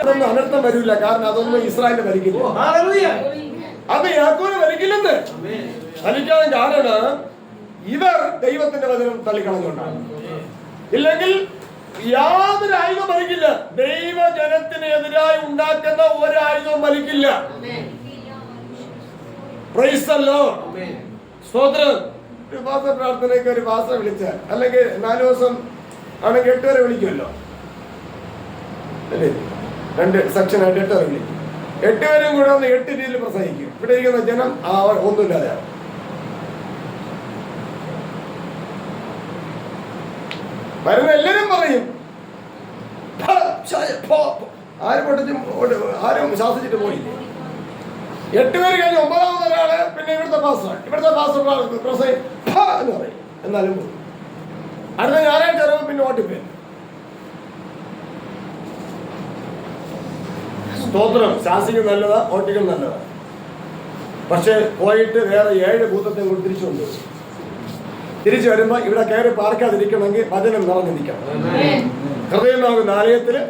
അതൊന്നും അനർത്ഥം വരില്ല. കാരണം അതൊന്നും ഇസ്രായേലിന് ഭരിക്കില്ല. അത് യാക്കോബിന് ഭരിക്കില്ലെന്ന്. ഭരിക്കാൻ കാരണം ഇവർ ദൈവത്തിന്റെ വചനം തള്ളിക്കളഞ്ഞുകൊണ്ടാണ്. ഇല്ലെങ്കിൽ യാതൊരു ആയുധം ഭരിക്കില്ല. ദൈവജനത്തിന് എതിരായി ഉണ്ടാക്കുന്ന ഒരായുധവും ഭരിക്കില്ല. Praise the Lord. സ്തോത്രം. ഒരു മാസ പ്രാർത്ഥനയ്ക്ക് ഒരു മാസം വിളിച്ചാൽ, അല്ലെങ്കിൽ 4 ദിവസം ആണെങ്കിൽ 8 വരെ വിളിക്കുമല്ലോ അല്ലേ? 2 സെക്ഷനായിട്ട് 8 വരെ വിളിക്കും. 8 പേരും കൂടെ ഒന്ന് 8 രീതിയിൽ പ്രസംഗിക്കും. ഇവിടെ ഇരിക്കുന്ന ജനം ഒന്നുമില്ലാതെ വരുന്ന എല്ലാരും പറയും. ആരും ശാസിച്ചിട്ട് പോയില്ലേ? 8 പേര് കഴിഞ്ഞ് 9ാമത് ഒരാള് പിന്നെ ഇവിടുത്തെ പാസ്റ്റർ എന്ന് പറയും. എന്നാലും അടുത്ത ഞായറാഴ്ച അറിയുമ്പോൾ പിന്നെ ഓട്ടിപ്പേ. സ്തോത്രം. ശാസിക്കും നല്ലതാ, ഓട്ടിക്കും നല്ലതാ. പക്ഷെ പോയിട്ട് വേറെ 7 ഭൂതത്തെ കൊണ്ട് തിരിച്ചു കൊണ്ടുപോകും. തിരിച്ചു വരുമ്പോ ഇവിടെ കയറി പാർക്കാതിരിക്കണമെങ്കിൽ വചനം നിറഞ്ഞു നിൽക്കണം. ഹൃദയമാകുന്ന ആലയത്തില്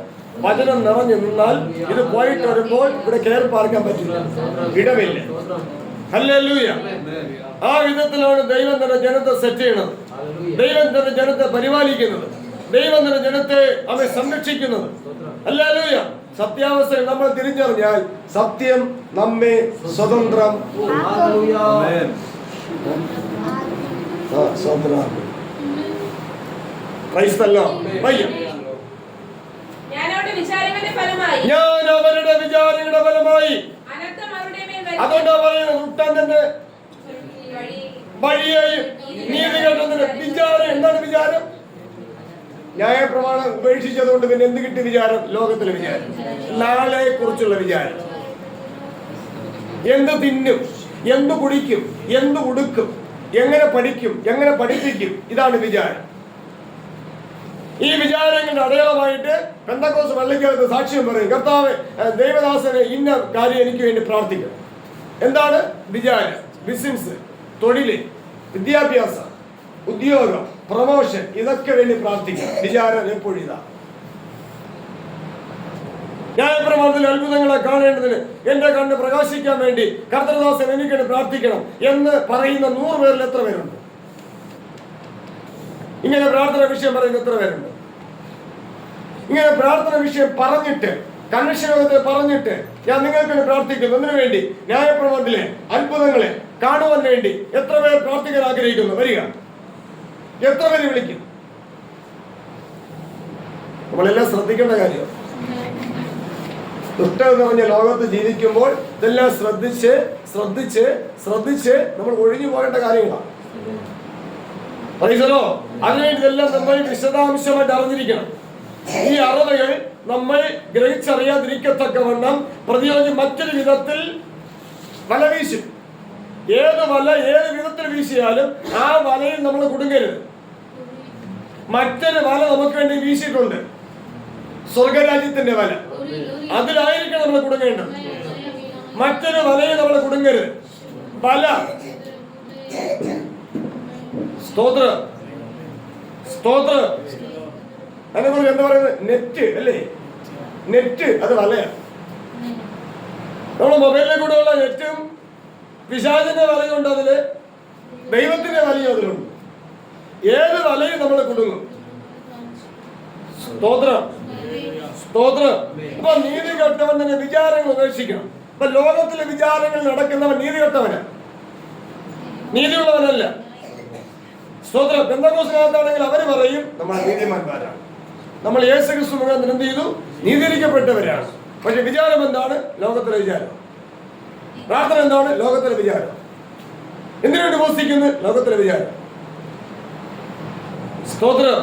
വചനം നിറഞ്ഞു നിന്നാൽ ഇത് പോയിട്ട് വരുമ്പോൾ ഇവിടെ കയറി പാർക്കാൻ പറ്റില്ല, ഇടമില്ല. ഹല്ലേലൂയ. ആ വിധത്തിലാണ് ദൈവം തന്നെ ജനത്തെ സെറ്റ് ചെയ്യണത്. ദൈവം തന്നെ ജനത്തെ പരിപാലിക്കുന്നത്. ദൈവം തന്നെ ജനത്തെ അവൻ സംരക്ഷിക്കുന്നത്. ഹല്ലേലൂയ. സത്യാവസ്ഥയിൽ നമ്മൾ തിരിച്ചറിഞ്ഞാൽ സത്യം നമ്മെ സ്വതന്ത്രം. ഞാൻ അവരുടെ വിചാരങ്ങളുടെ ഫലമായി അതുകൊണ്ടാ പറയുന്നത് തന്നെ വഴിയായി നീതി കേട്ടതിന് വിചാരം. എന്താണ് വിചാരം? ന്യായപ്രമാണം ഉപേക്ഷിച്ചതുകൊണ്ട് പിന്നെ എന്ത് കിട്ടി? വിചാരം. ലോകത്തിലെ വിചാരം, നാളെ കുറിച്ചുള്ള വിചാരം. എന്ത് തിന്നും, എന്ത് കുടിക്കും, എന്ത് ഉടുക്കും, എങ്ങനെ പഠിക്കും, എങ്ങനെ പഠിപ്പിക്കും, ഇതാണ് വിചാരം. ഈ വിചാരങ്ങളുടെ അടയാളമായിട്ട് പെന്തക്കോസ്ത് പള്ളിക്കകത്ത് സാക്ഷ്യം പറയും, കർത്താവേ ദൈവദാസനെ ഇന്ന കാര്യം എനിക്ക് വേണ്ടി പ്രാർത്ഥിക്കണം. എന്താണ് വിചാരം? ബിസിനസ്, തൊഴില്, വിദ്യാഭ്യാസം, ഉദ്യോഗം, പ്രമോഷൻ, ഇതൊക്കെ വേണ്ടി പ്രാർത്ഥിക്കണം. വിചാരം എപ്പോഴും ഇതാ. ന്യായപ്രമാണത്തിൽ അത്ഭുതങ്ങളെ കാണേണ്ടതിന് എന്റെ കണ്ണ് പ്രകാശിക്കാൻ വേണ്ടി കർത്തൃദാസൻ എനിക്ക് പ്രാർത്ഥിക്കണം എന്ന് പറയുന്ന 100 പേരിൽ എത്ര പേരുണ്ട്? ഇങ്ങനെ പ്രാർത്ഥന വിഷയം പറയുന്ന എത്ര പേരുണ്ട്? ഇങ്ങനെ പ്രാർത്ഥന വിഷയം പറഞ്ഞിട്ട് കൺവെൻഷനകത്ത് പറഞ്ഞിട്ട് ഞാൻ നിങ്ങൾക്ക് പ്രാർത്ഥിക്കുന്നു എന്നതിനു വേണ്ടി ന്യായപ്രമാണത്തിലെ അത്ഭുതങ്ങളെ കാണുവാൻ വേണ്ടി എത്ര പേർ പ്രാർത്ഥിക്കാൻ ആഗ്രഹിക്കുന്നു? വരിക. എത്ര പേര് വിളിക്കും? നമ്മളെല്ലാം ശ്രദ്ധിക്കേണ്ട കാര്യം. ദുഷ്ടം എന്ന് പറഞ്ഞ ലോകത്ത് ജീവിക്കുമ്പോൾ ഇതെല്ലാം ശ്രദ്ധിച്ച് ശ്രദ്ധിച്ച് ശ്രദ്ധിച്ച് നമ്മൾ ഒഴിഞ്ഞു പോകേണ്ട കാര്യങ്ങളാണ്. പറയുന്നല്ലോ, അതിനുവേണ്ടി ഇതെല്ലാം നമ്മൾ വിശദാംശമായിട്ട് അറിഞ്ഞിരിക്കണം. ഈ അറിവുകൾ നമ്മൾ ഗ്രഹിച്ചറിയാതിരിക്കത്തക്കവണ്ണം പ്രതിയോജി മറ്റൊരു വിധത്തിൽ വല വീശും. ഏത് വല ഏത് വിധത്തിൽ വീശിയാലും ആ വലയിൽ നമ്മൾ കുടുങ്ങരുത്. മറ്റൊരു വല നമുക്ക് വേണ്ടി വീശിയിട്ടുണ്ട്, സ്വർഗരാജ്യത്തിന്റെ വല. അതിലായിരിക്കണം നമ്മൾ കുടുങ്ങേണ്ടത്. മറ്റൊരു വലയിൽ നമ്മൾ കുടുങ്ങരുത്. വല. സ്തോത്ര സ്തോത്ര. അതിനെക്കുറിച്ച് എന്താ പറയുന്നത്? നെറ്റ് അല്ലേ? നെറ്റ് അത് വലയാണ്. നമ്മുടെ മൊബൈലിലെ കൂടെയുള്ള നെറ്റും പിശാചിന്റെ വലയുണ്ട്, അതില് ദൈവത്തിന്റെ വലയും അതിലുണ്ട്. ഏത് വലയും നമ്മൾ കുടുങ്ങും. സ്തോത്രം സ്തോത്രം. അപ്പൊ നീതി കെട്ടവൻ തന്നെ വിചാരങ്ങൾ ഉപേക്ഷിക്കണം. അപ്പൊ ലോകത്തിലെ വിചാരങ്ങൾ നടക്കുന്നവൻ നീതി കെട്ടവനാ, നീതിയുള്ളവനല്ല. സ്തോത്രം. പെന്തക്കോസ്തിനകത്താണെങ്കിൽ അവര് പറയും നമ്മൾ നീതിമാന്മാരാണ്, നമ്മൾ യേശുക്രിസ്തു മുഖാന്തരം എന്ത് ചെയ്തു? നീതീകരിക്കപ്പെട്ടവരാണ്. പക്ഷെ വിചാരം എന്താണ്? ലോകത്തിലെ വിചാരം. പ്രാർത്ഥന എന്താണ്? ലോകത്തിലെ വിചാരം. എന്തിനാണ് ഉപസിക്കുന്നത്? ലോകത്തിലെ വിചാരം. സ്തോത്രം.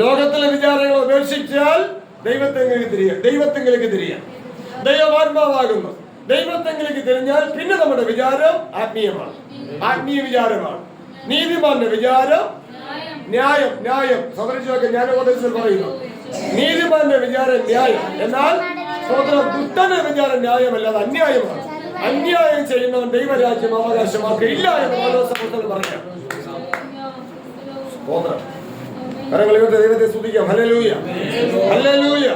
ലോകത്തിലെ വിചാരങ്ങൾ ഉപേക്ഷിച്ചാൽ ദൈവത്തെങ്കിലേക്ക് തിരിയാം, ദൈവത്തെങ്കിലേക്ക് തിരിയാം. ദൈവമാത്മാവാകുന്നു. ദൈവത്തെങ്കിലേക്ക് തിരിഞ്ഞാൽ പിന്നെ നമ്മുടെ വിചാരം ആത്മീയമാണ്, ആത്മീയ വിചാരമാണ്. നീതിമാന്റെ വിചാരം ന്യായം. ന്യായം സംരക്ഷിച്ചൊക്കെ ഞാൻ ഉപദേശത്തിൽ പറയുന്നു. നീതിമാന്റെ വിചാരം ന്യായം. എന്നാൽ ദുഷ്ടന്റെ വിചാരം ന്യായമല്ല, അത് അന്യായമാണ്. അന്യായം ചെയ്യുന്നവൻ ദൈവരാജ്യം അവകാശമാക്കില്ല എന്ന് ഓരോ സമയത്തും പറയാം. കരങ്ങൾ ദൈവത്തെ സ്തുതിക്കാം. Hallelujah, hallelujah,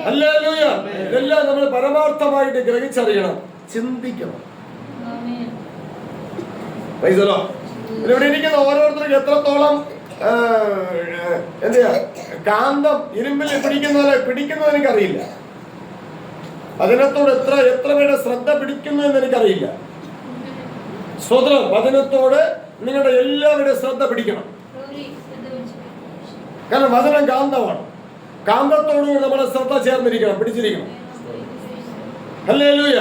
hallelujah. ഇതെല്ലാം നമ്മൾ പരമാർത്ഥമായിട്ട് ഗ്രഹിച്ചറിയണം, ചിന്തിക്കണം. ഇവിടെ ഇരിക്കുന്ന ഓരോരുത്തർക്കും എത്രത്തോളം എന്തെയാ കാന്തം ഇരുമ്പിൽ പിടിക്കുന്നത് എനിക്കറിയില്ല. വചനത്തോട് എത്ര പേരുടെ ശ്രദ്ധ പിടിക്കുന്നു എന്ന് എനിക്കറിയില്ല. സ്തോത്രം. വചനത്തോട് നിങ്ങളുടെ എല്ലാവരുടെ ശ്രദ്ധ പിടിക്കണം. കാരണം വചനം കാന്തമാണ്. കാന്തത്തോടുകൂടി നമ്മുടെ ശ്രദ്ധ ചേർന്നിരിക്കണം, പിടിച്ചിരിക്കണം. ഹല്ലേലൂയ.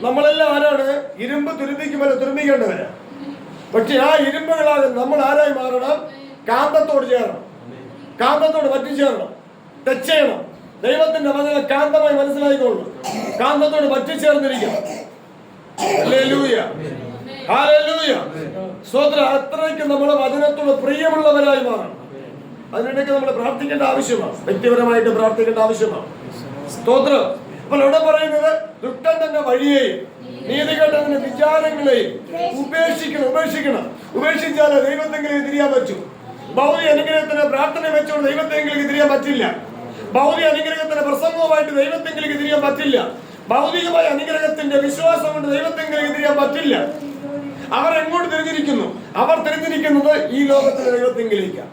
നമ്മളെല്ലാം ആരാണ്? ഇരുമ്പ് തുരുമ്പിക്കേണ്ടവരാ. പക്ഷെ ആ ഇരുമ്പുകളാകും നമ്മൾ ആരായി മാറണം? കാന്തത്തോട് ചേരണം, കാന്തത്തോട് പറ്റിച്ചേരണം, ടച്ച് ചെയ്യണം. ദൈവത്തിന്റെ വചനം കാന്തമായി മനസ്സിലായിക്കൊള്ളു. കാന്തത്തോട് പറ്റിച്ചേർന്നിരിക്കണം. Hallelujah, hallelujah. സ്തോത്രം. അത്രയ്ക്ക് നമ്മുടെ വചനത്തോട് പ്രിയമുള്ളവരായി മാറണം. അതിനിടയ്ക്ക് നമ്മൾ പ്രാർത്ഥിക്കേണ്ട ആവശ്യമാണ്, വ്യക്തിപരമായിട്ട് പ്രാർത്ഥിക്കേണ്ട ആവശ്യമാണ്. സ്തോത്രം. അപ്പോൾ ഇവിടെ പറയുന്നത് ദുഷ്ടൻ തന്റെ വഴിയെയും നീതികെട്ടതിന്റെ വിചാരങ്ങളെയും ഉപേക്ഷിക്കണം. ഉപേക്ഷിച്ചാൽ ദൈവത്തെങ്കിലും തിരിയാൻ പറ്റും. ഭൗതിക അനുഗ്രഹത്തിന് പ്രാർത്ഥന വെച്ചുകൊണ്ട് ദൈവത്തെങ്കിലും തിരിയാൻ പറ്റില്ല. ഭൗതിക അനുഗ്രഹത്തിന്റെ പ്രസംഗവുമായിട്ട് ദൈവത്തെങ്കിലും തിരിയാൻ പറ്റില്ല. ഭൗതികമായ അനുഗ്രഹത്തിന്റെ വിശ്വാസം കൊണ്ട് ദൈവത്തെങ്കിലും തിരിയാൻ പറ്റില്ല. അവർ എങ്ങോട്ട് തിരിഞ്ഞിരിക്കുന്നു? അവർ തിരിഞ്ഞിരിക്കുന്നത് ഈ ലോകത്തിലെ ദൈവത്തെങ്കിലേക്കാണ്.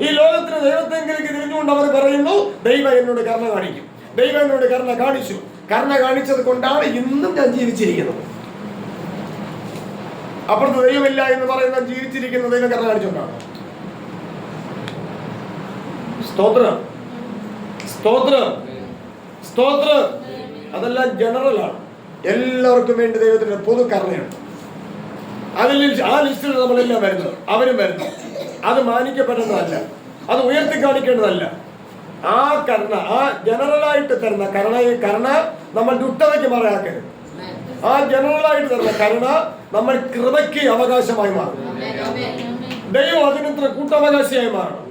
ഈ ലോകത്തിന് ദൈവത്തെങ്കിലേക്ക് തിരിഞ്ഞുകൊണ്ട് അവർ പറയുന്നു, ദൈവം എന്നോട് കരുണ കാണിക്കും, ദൈവം എന്നോട് കരുണ കാണിച്ചു. കരുണ കാണിച്ചത് കൊണ്ടാണ് ഇന്നും ഞാൻ ജീവിച്ചിരിക്കുന്നത്. അപ്പുറത്ത് ദൈവമില്ല എന്ന് പറയുന്ന ജീവിച്ചിരിക്കുന്ന ദൈവം കരുണ കാണിച്ചുകൊണ്ടാണ്. സ്തോത്രം, സ്തോത്രം, സ്തോത്രം. അതെല്ലാം ജനറലാണ്. എല്ലാവർക്കും വേണ്ടി ദൈവത്തിന്റെ പൊതു കരുണയുണ്ട്. ആ ലിസ്റ്റിൽ നമ്മളെല്ലാം വരുന്നത്, അവരും വരുന്നത്. അത് മാനിക്കപ്പെടുന്നതല്ല, അത് ഉയർത്തി കാണിക്കേണ്ടതല്ല. ആ കരുണ, ആ ജനറലായിട്ട് തരുന്ന കരുണ നമ്മൾ ദുഷ്ടതയ്ക്ക് മറയാക്കരുത്. ആ ജനറലായിട്ട് തരുന്ന കരുണ നമ്മൾ കൃപയ്ക്ക് അവകാശമായി മാറും. ദൈവം അതിനത്ര കൂട്ടവകാശിയായി മാറണം.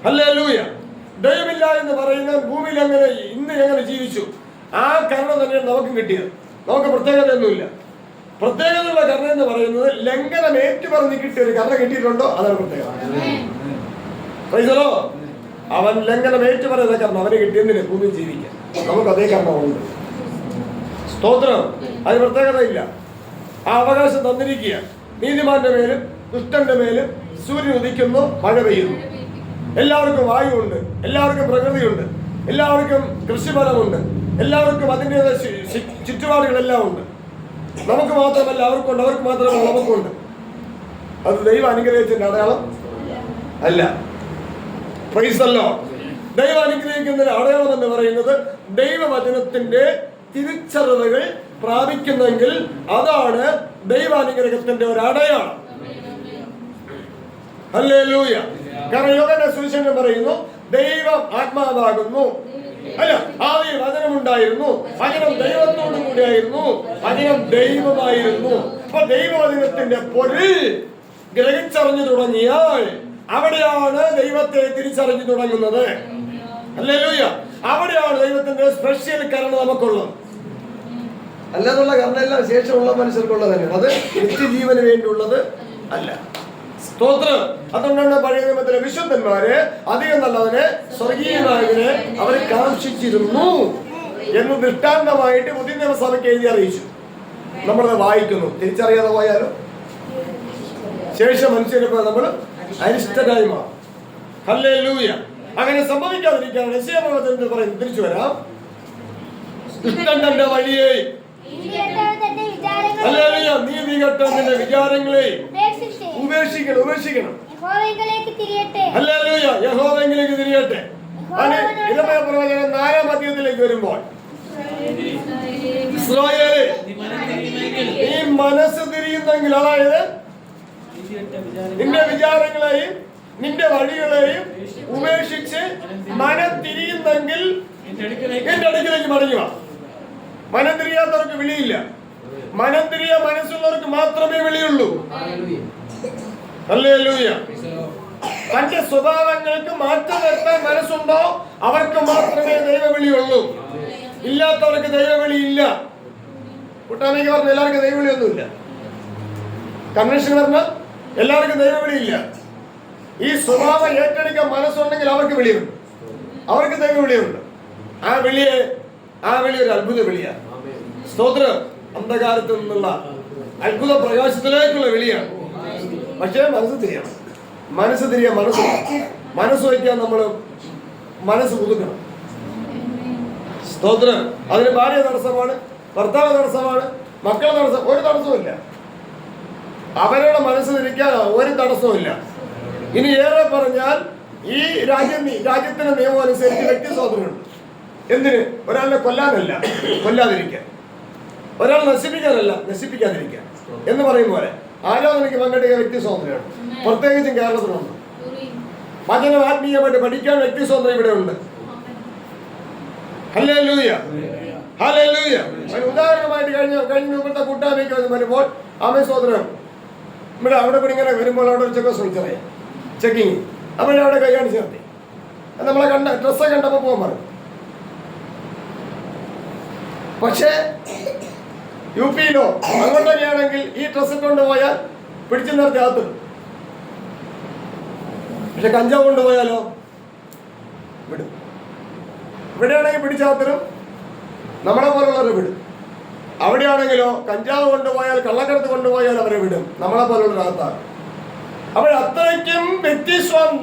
ഹല്ലേലൂയ. ദൈവമില്ല എന്ന് പറയുന്ന ഭൂമിയിൽ ഇന്ന് എങ്ങനെ ജീവിച്ചു, ആ കരുണ തന്നെയാണ് നമുക്കും കിട്ടിയത്. നമുക്ക് പ്രത്യേകതയൊന്നുമില്ല. പ്രത്യേകതയുള്ള കരുണ എന്ന് പറയുന്നത് ലംഘനം ഏറ്റുപറഞ്ഞ് കിട്ടിയ ഒരു കരുണ കിട്ടിയിട്ടുണ്ടോ, അതാണ് പ്രത്യേകത. അവൻ ലംഘനം ഏറ്റുപറയുന്ന കരുണ അവന് കിട്ടിയതിന് ഭൂമി ജീവിക്കാൻ. നമുക്ക് അതേ കരുണ ഉണ്ട്. സ്തോത്രം. അതിന് പ്രത്യേകതയില്ല. ആ അവകാശം തന്നിരിക്കുക. നീതിമാന്റെ മേലും ദുഷ്ടന്റെ മേലും സൂര്യൻ ഉദിക്കുന്നു, മഴ പെയ്യുന്നു. എല്ലാവർക്കും വായുവുണ്ട്, എല്ലാവർക്കും പ്രകൃതിയുണ്ട്, എല്ലാവർക്കും കൃഷിഫലമുണ്ട്, എല്ലാവർക്കും അതിൻ്റെതായ ചുറ്റുപാടുകളെല്ലാം ഉണ്ട്. നമുക്ക് മാത്രമല്ല അവർക്കുണ്ട്, അവർക്ക് മാത്രമല്ല നമുക്കുണ്ട്. അത് ദൈവം അനുഗ്രഹിച്ചതിന്റെ അടയാളം അല്ല. Price the Lord. ദൈവം അനുഗ്രഹിക്കുന്നതിന്റെ അടയാളം എന്ന് പറയുന്നത് ദൈവവചനത്തിന്റെ തിരിച്ചറിവുകൾ പ്രാപിക്കുന്നെങ്കിൽ അതാണ് ദൈവാനുഗ്രഹത്തിന്റെ ഒരു അടയാളം. ഹല്ലേലൂയ. കാരണം യോഹന്നാന്റെ സുവിശേഷം പറയുന്നു, ദൈവം ആത്മാവാകുന്നു. അല്ല, ആദ്യം വചനമുണ്ടായിരുന്നു, വചനം ദൈവത്തോടു കൂടിയായിരുന്നു, വചനം ദൈവമായിരുന്നു. അപ്പൊ ദൈവവചനത്തിന്റെ പൊരുൾ ഗ്രഹിച്ചറിഞ്ഞു തുടങ്ങിയാൽ അവിടെയാണ് ദൈവത്തെ തിരിച്ചറിഞ്ഞു തുടങ്ങുന്നത്. ഹല്ലേലൂയ. അവിടെയാണ് ദൈവത്തിന്റെ സ്പെഷ്യൽ കരുണ നമുക്കുള്ളത്. അല്ലാതുള്ള കരുണയെല്ലാം ശേഷമുള്ള മനുഷ്യർക്കുള്ളത് തന്നെയാണ്. അത് നിത്യജീവന് വേണ്ടിയുള്ളത് അല്ല. സ്തോത്രം. അതുകൊണ്ടാണ് പഴയ നിയമത്തിലെ വിശുദ്ധന്മാര് അധികം നല്ലതിനെ സ്വർഗീയനായതിനെ അവർ കാക്ഷിച്ചിരുന്നു എന്ന് ദൃഷ്ടാന്തമായിട്ട് പുതിയ നിയമസഭയ്ക്ക് എഴുതി അറിയിച്ചു. നമ്മളത് വായിക്കുന്നു. തിരിച്ചറിയാതെ പോയാലോ ശേഷം മനുഷ്യരിപ്പോ നമ്മൾ അരിഷ്ടരായി മാറും. ഹല്ലേലൂയ. അങ്ങനെ സംഭവിക്കാതിരിക്കാണ് യെശയ്യാ പറയുന്നത്. തിരിച്ചു വരാം. ദുഷ്ടൻ തന്റെ വഴിയെ, ഹല്ലേലൂയ, നീതികെട്ടവന്റെ വിചാരങ്ങളെയും ഉപേക്ഷിക്കണം. ഹല്ലേലൂയ. യഹോവയിലേക്ക് തിരിയട്ടെ. ഇരമയ പ്രവചനം 4-ാം അധ്യായത്തിലേക്ക് വരുമ്പോൾ, ഇസ്രായേലേ, നീ മനസ്സ് തിരിയുന്നെങ്കിൽ, അതായത് നിന്റെ വിചാരങ്ങളെയും നിന്റെ വഴികളെയും ഉപേക്ഷിച്ച് മനം തിരിയുന്നെങ്കിൽ എന്റെ അടുക്കിലേക്ക് മടങ്ങുക. മനം തിരിയാത്തവർക്ക് വിളിയില്ല. മനം തിരിയാൻ മനസ്സുള്ളവർക്ക് മാത്രമേ വിളിയുള്ളൂ. ഹല്ലേലൂയ. തന്റെ സ്വഭാവങ്ങൾക്ക് മാറ്റം വരുത്താൻ മനസ്സുണ്ടോ അവർക്ക് മാത്രമേ ദൈവവിളിയുള്ളൂ. ഇല്ലാത്തവർക്ക് ദൈവവിളിയില്ല. കൂട്ടാനേക്ക് പറഞ്ഞ എല്ലാവർക്കും ദൈവവിളിയൊന്നുമില്ല. കൺവെൻഷൻ പറഞ്ഞ എല്ലാവർക്കും ദൈവവിളിയില്ല. ഈ സ്വഭാവം ഏറ്റെടുക്കാൻ മനസ്സുണ്ടെങ്കിൽ അവർക്ക് വിളിയുണ്ട്, അവർക്ക് ദൈവവിളിയുണ്ട്. ആ വിളി ഒരു അത്ഭുത വിളിയാണ്. സ്തോത്രം. അന്ധകാരത്തിൽ നിന്നുള്ള അത്ഭുത പ്രകാശത്തിലേക്കുള്ള വിളിയാണ്. പക്ഷേ മനസ്സ് തിരിയണം. മനസ്സ് വയ്ക്കാൻ നമ്മൾ മനസ്സ് പുതുക്കണം. സ്തോത്രം. അതിന് ഭാര്യ തടസ്സമാണ്, ഭർത്താവ് തടസ്സമാണ്, മക്കൾ തടസ്സം, ഒരു തടസ്സവുമില്ല. അവരുടെ മനസ്സ് തിരിക്കാൻ ഒരു തടസ്സവുമില്ല. ഇനി ഏറെ പറഞ്ഞാൽ ഈ രാജ്യത്തിന്റെ നിയമം അനുസരിച്ച് വ്യക്തി സ്വാതന്ത്ര്യമുണ്ട്. എന്തിന്? ഒരാളെ കൊല്ലാനല്ല, കൊല്ലാതിരിക്കാൻ. ഒരാൾ നശിപ്പിക്കാനല്ല, നശിപ്പിക്കാതിരിക്കാൻ എന്ന് പറയും പോലെ ആരാധനയ്ക്ക് പങ്കെടുക്കാൻ വ്യക്തി സ്വാതന്ത്ര്യമാണ്. പ്രത്യേകിച്ചും കേരളത്തിലുണ്ട്. വചനം ആത്മീയമായിട്ട് പഠിക്കാൻ വ്യക്തി സ്വാതന്ത്ര്യം ഇവിടെ ഉണ്ട്. Hallelujah, hallelujah. ഉദാഹരണമായിട്ട് കഴിഞ്ഞ മുമ്പത്തെ കൂട്ടായ്മയ്ക്ക് വരുമ്പോൾ ആമേ സ്തോത്രം, ഇവിടെ അവിടെ കൂടി ഇങ്ങനെ വരുമ്പോൾ അവിടെ ചെക്കിങ് അവിടെ കൈ കാണിച്ച് നിർത്തി. നമ്മളെ ഡ്രസ്സൊക്കെ കണ്ടപ്പോൾ പോകാൻ പറഞ്ഞു. പക്ഷേ യു പിയിലോ അങ്ങോട്ടൊക്കെയാണെങ്കിൽ ഈ ഡ്രസ്സ് കൊണ്ടുപോയാൽ പിടിച്ചു നിർത്തി അകത്തും. പക്ഷെ കഞ്ചാവ് കൊണ്ടുപോയാലോ വിടും. ഇവിടെയാണെങ്കിൽ പിടിച്ചാത്തിനും നമ്മളെ പോലുള്ളവരെ വിടും. അവിടെയാണെങ്കിലോ കഞ്ചാവ് കൊണ്ടുപോയാൽ, കള്ളക്കടത്ത് കൊണ്ടുപോയാൽ അവരെ വിടും. നമ്മളെ പോലുള്ളവരകത്താണ്. അപ്പോൾ അത്രയ്ക്കും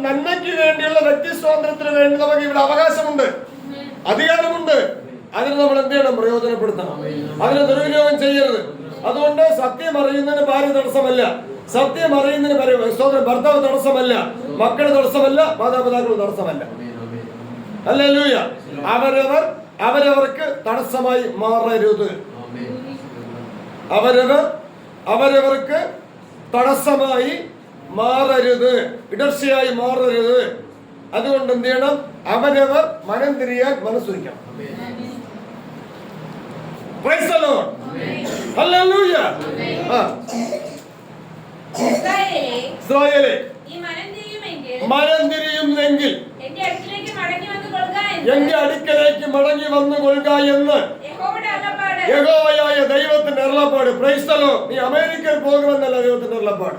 നന്മയ്ക്ക് വേണ്ടിയുള്ള വ്യക്തി സ്വാതന്ത്ര്യത്തിന് വേണ്ടി നമുക്ക് ഇവിടെ അവകാശമുണ്ട്, അധികാരമുണ്ട്. അതിന് നമ്മൾ എന്ത് ചെയ്യണം? പ്രയോജനപ്പെടുത്തണം. അതിന് ദുർവിനിയോഗം ചെയ്യരുത്. അതുകൊണ്ട് സത്യം അറിയുന്നതിന് ഭാര്യ തടസ്സമല്ല, സത്യം അറിയുന്നതിന് ഭർത്താവ് തടസ്സമല്ല, മക്കൾ തടസ്സമല്ല, മാതാപിതാക്കൾ തടസ്സമല്ല. ഹല്ലേലൂയ. അവരവർക്ക് തടസ്സമായി മാറരുത്. അവരവർക്ക് തടസ്സമായി മാറരുത്, ഇടർച്ചയായി മാറരുത്. അതുകൊണ്ട് എന്ത് ചെയ്യണം? അവരവർ മനം തിരിയാൻ മനസ്സുവയ്ക്കണം. Praise the Lord. ഹല്ലേലൂയ. ഇസ്രായേലേ, മനം തിരിയുമെങ്കിൽ എന്റെ അടുക്കലേക്ക് മടങ്ങി വന്നു കൊള്ളുക എന്ന് യഹോവയായ ദൈവത്തിന്റെ അരുളപ്പാട്. Price the Lord. നീ അമേരിക്കയിൽ പോകുമെന്നല്ല ദൈവത്തിന്റെ അരുളപ്പാട്.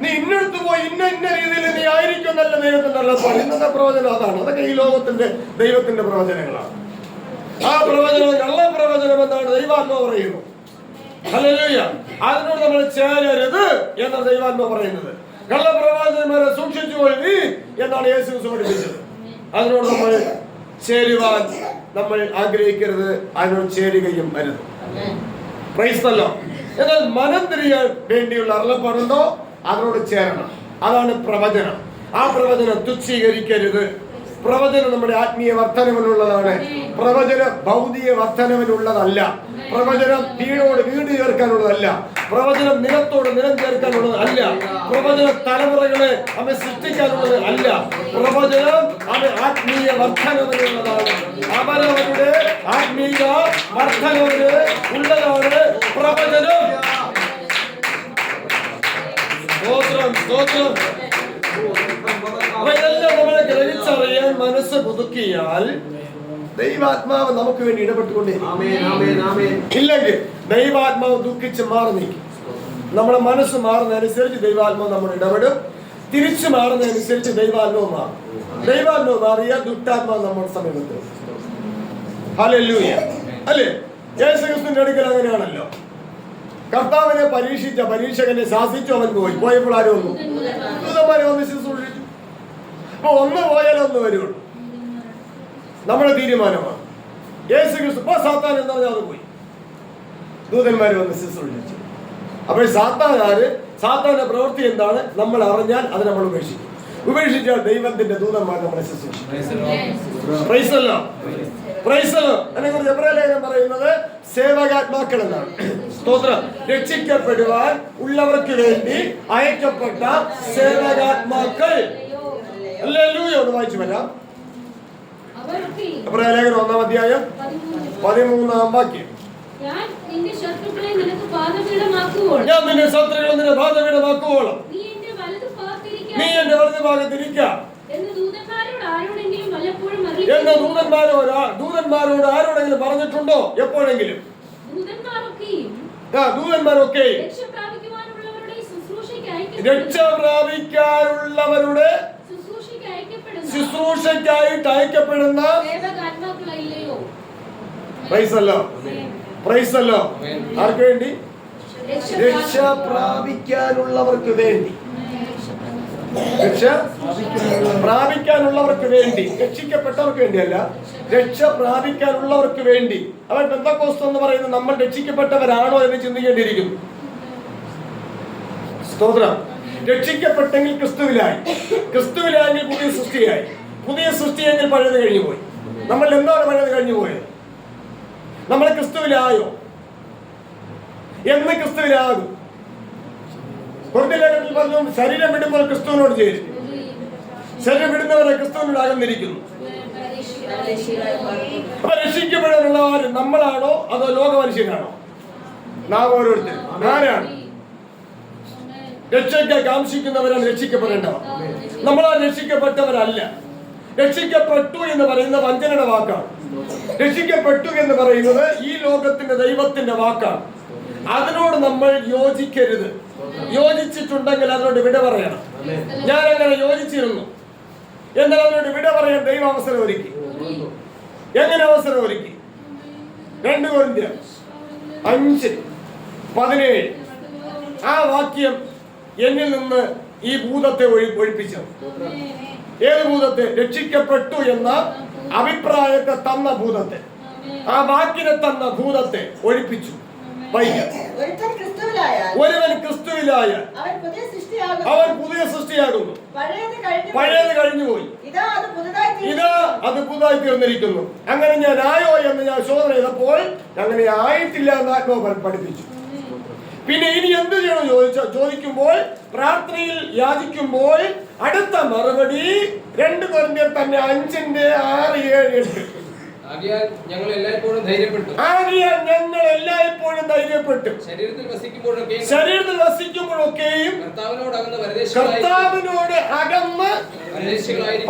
നീ ഇന്നടുത്ത് പോയി ഇന്ന രീതിയിൽ നീ ആയിരിക്കുമെന്നല്ല ദൈവത്തിന്റെ അരുളപ്പാട്. ഇന്നത്തെ പ്രവചനം അതാണ്. അതൊക്കെ ഈ ലോകത്തിന്റെ ദൈവത്തിന്റെ പ്രവചനങ്ങളാണ്. ആ പ്രവചനം കള്ളപ്രവചനം എന്നാണ് ദൈവാത്മ പറയുന്നു. ഹല്ലേലൂയ. അതിനോട് നമ്മൾ ചേരരുത് എന്നാണ് ദൈവാത്മ പറയുന്നത്. കള്ളപ്രവാചകന്മാരെ സൂക്ഷിച്ചുകൊള്ളി എന്നാണ് യേശു ക്രിസ്തു പഠിപ്പിച്ചത്. അതിനോട് നമ്മൾ ചേരുവാൻ നമ്മൾ ആഗ്രഹിക്കരുത്, അതിനോട് ചേരുകയും അരുത്. Price the Lord. എന്നാൽ മനം തിരിയാൻ വേണ്ടിയുള്ള അരുളപ്പാടുണ്ടോ അതിനോട് ചേരണം. അതാണ് പ്രവചനം. ആ പ്രവചനം തുച്ഛീകരിക്കരുത്. പ്രവചനം നമ്മുടെ ആത്മീയ വർധനവിനുള്ളതാണ്. പ്രവചനം ഭൗതിക വർധനവിനുള്ളതല്ല. പ്രവചനം വീടോട് വീട് ചേർക്കാനുള്ളതല്ല. പ്രവചനം നിലത്തോട് നിലം ചേർക്കാനുള്ളത് അല്ല. പ്രവചനം തലമുറകളെ അവൻ സൃഷ്ടിക്കാനുള്ളത് അല്ല. പ്രവചനം അവൻ ആത്മീയ വർധനവിനുള്ളതാണ്. അവരവരുടെ ആത്മീയ വർധനവിന് ഉള്ളതാണ് പ്രവചനം. ഇതെല്ലാം നമ്മളെ ഗ്രഹിച്ചറിയാൻ മനസ്സ് പുതുക്കിയാൽ ദൈവാത്മാവ് നമുക്ക് വേണ്ടി ഇടപെട്ടുകൊണ്ടിരിക്കും. ഇല്ലെങ്കിൽ ദൈവാത്മാവ് ദുഃഖിച്ച് മാറി നിൽക്കും. നമ്മുടെ മനസ്സ് മാറുന്നതനുസരിച്ച് ദൈവാത്മാവ് നമ്മൾ ഇടപെടും. തിരിച്ചു മാറുന്നതനുസരിച്ച് ദൈവാത്മാവ് മാറും. ദൈവാത്മാവ് മാറിയാൽ ദുഷ്ടാത്മാവ് നമ്മുടെ സമീപത്ത്. ഹല്ലേലൂയ. അല്ലേ? യേശുക്രിസ്തുവിന്റെ അടുക്കൽ അങ്ങനെയാണല്ലോ. കർത്താവിനെ പരീക്ഷകനെ ശാസിച്ചു. അവൻ പോയപ്പോൾ ആരും വന്നു? ദൂതന്മാരെ വന്ന് ശുശ്രൂഷിച്ചു. അപ്പൊ ഒന്ന് പോയാലും ഒന്ന് വരുള്ളൂ. നമ്മുടെ തീരുമാനമാണ്. യേശുക്രിസ്തു ഇപ്പൊ സാത്താൻ എന്ന് പറഞ്ഞാൽ അത് പോയി. ദൂതന്മാര് വന്ന് ശുശ്രൂഷിച്ചു. അപ്പോൾ സാത്താന്റെ പ്രവൃത്തി എന്താണ് നമ്മൾ അറിഞ്ഞാൽ അത് നമ്മൾ ഉപേക്ഷിക്കും. ഉപേക്ഷിച്ചാൽ ദൈവത്തിന്റെ ദൂതന്മാർ നമ്മളെ ശുശ്രൂഷിക്കും. Praise the Lord. Praise the Lord. അതിനെക്കുറിച്ച് എബ്രായ ലേഖനം പറയുന്നത് സേവകാത്മാക്കൾ എന്നാണ്. സ്തോത്രം. രക്ഷിക്കപ്പെടുവാൻ ഉള്ളവർക്ക് വേണ്ടി അയക്കപ്പെട്ട സേവകാത്മാക്കൾ. ഹല്ലേലൂയ. ഒന്ന് വായിച്ചു വരാം. എബ്രായ ലേഖനം 1-ാം അധ്യായം 13-ാം വാക്യം. ഞാൻ നിന്റെ ശത്രുക്കളെ നിനക്ക് പാദപീഠമാക്കുവോളം നീ എന്റെ വലതുഭാഗത്തിരിക്കാം എന്ന് ദൂതന്മാരോട് ആരോടെങ്കിലും പറഞ്ഞിട്ടുണ്ടോ? എപ്പോഴെങ്കിലും ദൂതന്മാരൊക്കെ രക്ഷ പ്രാപിക്കാനുള്ളവരുടെ ശുശ്രൂഷയ്ക്കായിട്ട് അയക്കപ്പെടുന്ന പ്രൈസല്ലോ, പ്രൈസല്ലോ. ആർക്ക് വേണ്ടി? രക്ഷ പ്രാപിക്കാനുള്ളവർക്ക് വേണ്ടി. രക്ഷ പ്രാപിക്കാനുള്ളവർക്ക് വേണ്ടി, രക്ഷിക്കപ്പെട്ടവർക്ക് വേണ്ടിയല്ല, രക്ഷ പ്രാപിക്കാനുള്ളവർക്ക് വേണ്ടി. അവൻ പെന്തക്കോസ്ത് എന്ന് പറയുന്നത് നമ്മൾ രക്ഷിക്കപ്പെട്ടവരാണോ എന്ന് ചിന്തിക്കേണ്ടിയിരിക്കുന്നു. സ്തോത്രം. രക്ഷിക്കപ്പെട്ടെങ്കിൽ ക്രിസ്തുവിലായി, ക്രിസ്തുവിലായെങ്കിൽ പുതിയ സൃഷ്ടിയായി, പുതിയ സൃഷ്ടിയെങ്കിൽ പഴയത് കഴിഞ്ഞു പോയി. നമ്മൾ എന്താണ് പഴയത് കഴിഞ്ഞു പോയത്? നമ്മൾ ക്രിസ്തുവിലായോ? എന്ന് ക്രിസ്തുവിലാകും. കൊരിന്ത്യലേഖനത്തിൽ പറഞ്ഞു, ശരീരം വിടുമ്പോൾ ക്രിസ്തുവിനോട് ചേരും, ശരീരം വിടുന്നവരെ ക്രിസ്തുവിനോട് അകന്നിരിക്കുന്നു. അപ്പൊ രക്ഷിക്കപ്പെടാനുള്ള ആര്? നമ്മളാണോ അതോ ലോക മനുഷ്യനാണോ? നാം ഓരോരുത്തരും ആരാണ്? രക്ഷയ്ക്ക് കാംക്ഷിക്കുന്നവരാണ് രക്ഷിക്കപ്പെടേണ്ടവർ. നമ്മളാ രക്ഷിക്കപ്പെട്ടവരല്ല. രക്ഷിക്കപ്പെട്ടു എന്ന് പറയുന്ന വഞ്ചനയുടെ വാക്കാണ്. രക്ഷിക്കപ്പെട്ടു എന്ന് പറയുന്നത് ഈ ലോകത്തിന്റെ ദൈവത്തിന്റെ വാക്കാണ്. അതിനോട് നമ്മൾ യോജിക്കരുത്. യോജിച്ചിട്ടുണ്ടെങ്കിൽ അതിനോട് വിട പറയണം. ഞാൻ അങ്ങനെ യോജിച്ചിരുന്നു, എന്നാൽ അതിനോട് വിട പറയാൻ ദൈവം അവസരം ഒരുക്കി. എങ്ങനെ അവസരം ഒരുക്കി? 2 കൊരിന്ത്യർ 5:17 ആ വാക്യം എന്നിൽ നിന്ന് ഈ ഭൂതത്തെ ഒഴിപ്പിച്ചു. ഏത് ഭൂതത്തെ? രക്ഷിക്കപ്പെട്ടു എന്ന അഭിപ്രായത്തെ തന്ന ഭൂതത്തെ, ആ വാക്കിനെ തന്ന ഭൂതത്തെ ഒഴിപ്പിച്ചു. ഒരുവൻ ക്രിസ്തുവിലായാൽ അവൻ പുതിയ സൃഷ്ടിയാകുന്നു. പഴയത് കഴിഞ്ഞുപോയി, ഇതാ അത് പുതുതായി തീർന്നിരിക്കുന്നു. അങ്ങനെ ഞാൻ ആയോ എന്ന് ഞാൻ ശോധന ചെയ്തപ്പോൾ അങ്ങനെ ആയിട്ടില്ല എന്ന് ആത്മാവ് പഠിപ്പിച്ചു. പിന്നെ ഇനി എന്ത് ചെയ്യണം ചോദിക്കുമ്പോൾ, പ്രാർത്ഥനയിൽ യാചിക്കുമ്പോൾ അടുത്ത മറുപടി 2 കൊരിന്ത്യർ തന്നെ 5:6-7-8. ആകയാൽ ഞങ്ങൾ എല്ലായ്പ്പോഴും ധൈര്യപ്പെട്ടു. ശരീരത്തിൽ വസിക്കുമ്പോഴൊക്കെയും കർത്താവിനോട് അകന്ന്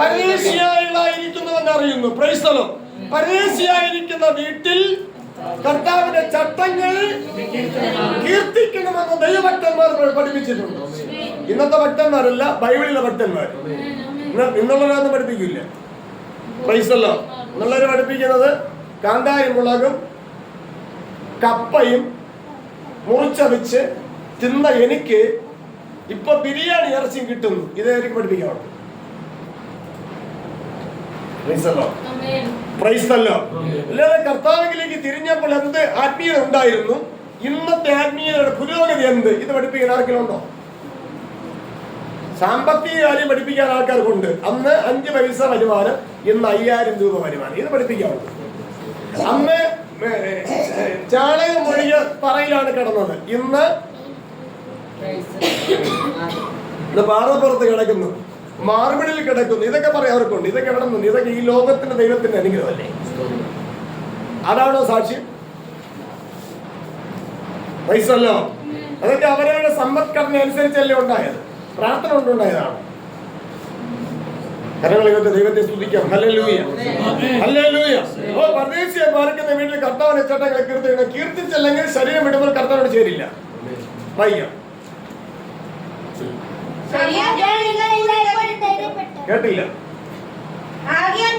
പരദേശിയായിരിക്കുന്നുവെന്ന് അറിയുന്നു. Price the Lord. പരദേശിയായിരിക്കുന്ന വീട്ടിൽ കർത്താവിന്റെ ചട്ടങ്ങൾ കീർത്തിക്കണമെന്ന് ദൈവഭക്തന്മാർ പഠിപ്പിച്ചിട്ടുണ്ട്. ഇന്നത്തെ ഭക്തന്മാരല്ല, ബൈബിളിലെ ഭക്തന്മാർ. ഇന്നുള്ളവരൊന്നും പഠിപ്പിക്കില്ല. Praise the Lord. എന്നുള്ളവർ പഠിപ്പിക്കുന്നത് കാന്താരി മുളകും കപ്പയും മുറിച്ചതിച്ച് തിന്ന എനിക്ക് ഇപ്പൊ ബിരിയാണി ഇറച്ചിയും കിട്ടുന്നു. ഇതേ എനിക്ക് പഠിപ്പിക്കാവുള്ളൂ. അല്ലാതെ കർത്താവിലേക്ക് തിരിഞ്ഞപ്പോൾ എന്ത് ആത്മീയത ഉണ്ടായിരുന്നു, ഇന്നത്തെ ആത്മീയതയുടെ പുരോഗതി എന്ത്, ഇത് പഠിപ്പിക്കാൻ ആർക്കെങ്കിലും ഉണ്ടോ? സാമ്പത്തിക കാര്യം പഠിപ്പിക്കാൻ ആൾക്കാർക്കുണ്ട്. അന്ന് 5 പൈസ വരുമാനം, ഇന്ന് 5000 രൂപ വരുമാനം. ഇത് പഠിപ്പിക്കാവുള്ളൂ. അന്ന് ചാണകം ഒഴിയ തറയിലാണ് കിടന്നത്, ഇന്ന് പാറപ്പുറത്ത് കിടക്കുന്നു, മാർബിളിൽ കിടക്കുന്നു. ഇതൊക്കെ പറയാവർക്കുണ്ട്. ഇതൊക്കെ എവിടെ നിന്ന്? ഇതൊക്കെ ഈ ലോകത്തിന്റെ ദൈവത്തിന്റെ അനുഗ്രഹമല്ലേ? അതാണോ സാക്ഷ്യം? പൈസല്ലോ. അതൊക്കെ അവരവരുടെ സമ്പദ്ഘടന അനുസരിച്ചല്ലേ ഉണ്ടായത്. പ്രാർത്ഥന കൊണ്ടുണ്ടായതാണ്. കരങ്ങളിലത്തെ ദൈവത്തെ സ്തുതിക്കാം. Hallelujah, hallelujah. ഓ, പരദേശിയെ പാർക്കുന്ന വീട്ടിൽ കർത്താവിനെ ചട്ടങ്ങളെ കീർത്തിച്ചല്ലെങ്കിൽ ശരീരം വിടുമ്പോൾ കർത്താവിനോട് ചേരില്ല. വായിക്കാം. കേട്ടില്ല. ആകയാൽ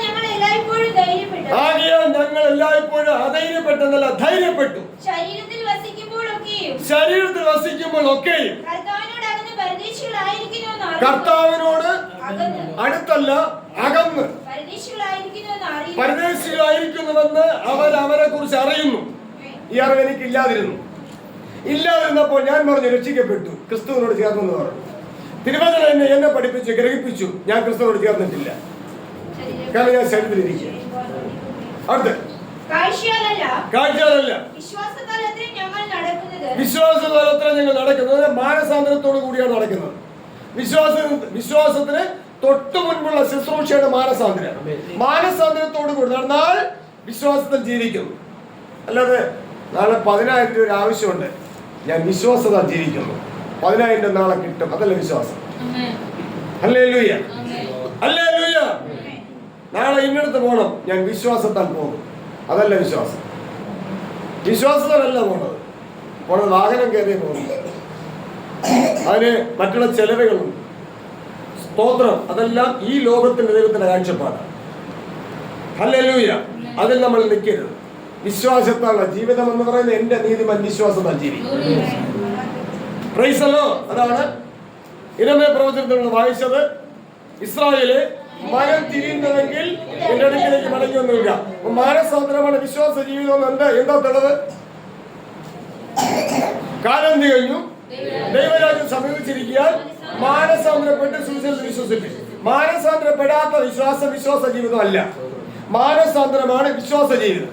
ഞങ്ങൾ എല്ലായ്പ്പോഴും അധൈര്യപ്പെട്ടെന്നല്ല, ധൈര്യപ്പെട്ടു. ശരീരത്തിൽ വസിക്കുമ്പോഴൊക്കെയും കർത്താവിനോട് അടുത്തല്ല, അകന്ന് പരദേശികളായിരിക്കുന്നുവെന്ന് അവരെ കുറിച്ച് അറിയുന്നു. ഈ അറിവ് എനിക്ക് ഇല്ലാതിരുന്നപ്പോൾ ഞാൻ പറഞ്ഞു രക്ഷിക്കപ്പെട്ടു, ക്രിസ്തുവിനോട് ചേർന്നെന്ന് പറഞ്ഞു. തിരുവചനം എന്നെ പഠിപ്പിച്ചു, ഗ്രഹിപ്പിച്ചു. ഞാൻ ക്രിസ്തുവിനോട് ചേർന്നിട്ടില്ല, കാരണം ഞാൻ ശരീരത്തിലിരിക്കുക. അടുത്ത് കാഴ്ചയാലല്ല, വിശ്വാസത്താലത്ര ഞങ്ങൾ നടക്കുന്നത്. മാനസാന്തരത്തോടു കൂടിയാണ് നടക്കുന്നത്. വിശ്വാസത്തിന് തൊട്ടു മുൻപുള്ള ശുശ്രൂഷയുടെ മാനസാന്തരത്തോടു കൂടി നടന്നാൽ വിശ്വാസത്തിൽ ജീവിക്കുന്നു. അല്ലാതെ നാളെ 10,000 രൂപ ആവശ്യമുണ്ട്, ഞാൻ വിശ്വാസത്താൽ ജീവിക്കുന്നു, 10,000 നാളെ കിട്ടും, അതല്ല വിശ്വാസം. Hallelujah, hallelujah. നാളെ ഇന്നടത്ത് പോകണം, ഞാൻ വിശ്വാസത്താൽ പോകും, അതല്ല വിശ്വാസം. വിശ്വാസത്താലല്ല പോണത് വാഹനം കയറിയ പോകുന്നത്. അതിന് മറ്റുള്ള ചെലവുകളുണ്ട്. സ്തോത്രം. അതെല്ലാം ഈ ലോകത്തിന്റെ ദൈവത്തിന്റെ കാഴ്ചപ്പാടാണ്. ഹല്ലേലൂയ. അതിൽ നമ്മൾ നിൽക്കരുത്. വിശ്വാസത്താലുള്ള ജീവിതം എന്ന് പറയുന്നത് എന്റെ നീതിമാൻ വിശ്വാസത്താൽ ജീവിക്കും. Price the Lord. അതാണ് ഇരമ്യാ പ്രവചനത്തിൽ നമ്മൾ വായിച്ചത്. ഇസ്രായേല് മനം തിരിയുന്നതെങ്കിൽ എന്റെ അടുക്കിലേക്ക് മടങ്ങി വന്നില്ല. മാനസാന്തരമാണ് വിശ്വാസ ജീവിതം. എന്താ തെളിവ്? കാലം തികഞ്ഞു, ദൈവരാജ്യം സമീപിച്ചിരിക്കാൻ മാനസാന്തരപ്പെട്ട് സുവിശേഷത്തിൽ വിശ്വസിപ്പിച്ചു. മാനസാന്തരപ്പെടാത്ത വിശ്വാസ ജീവിതമല്ല. മാനസാന്തരമാണ് വിശ്വാസ ജീവിതം.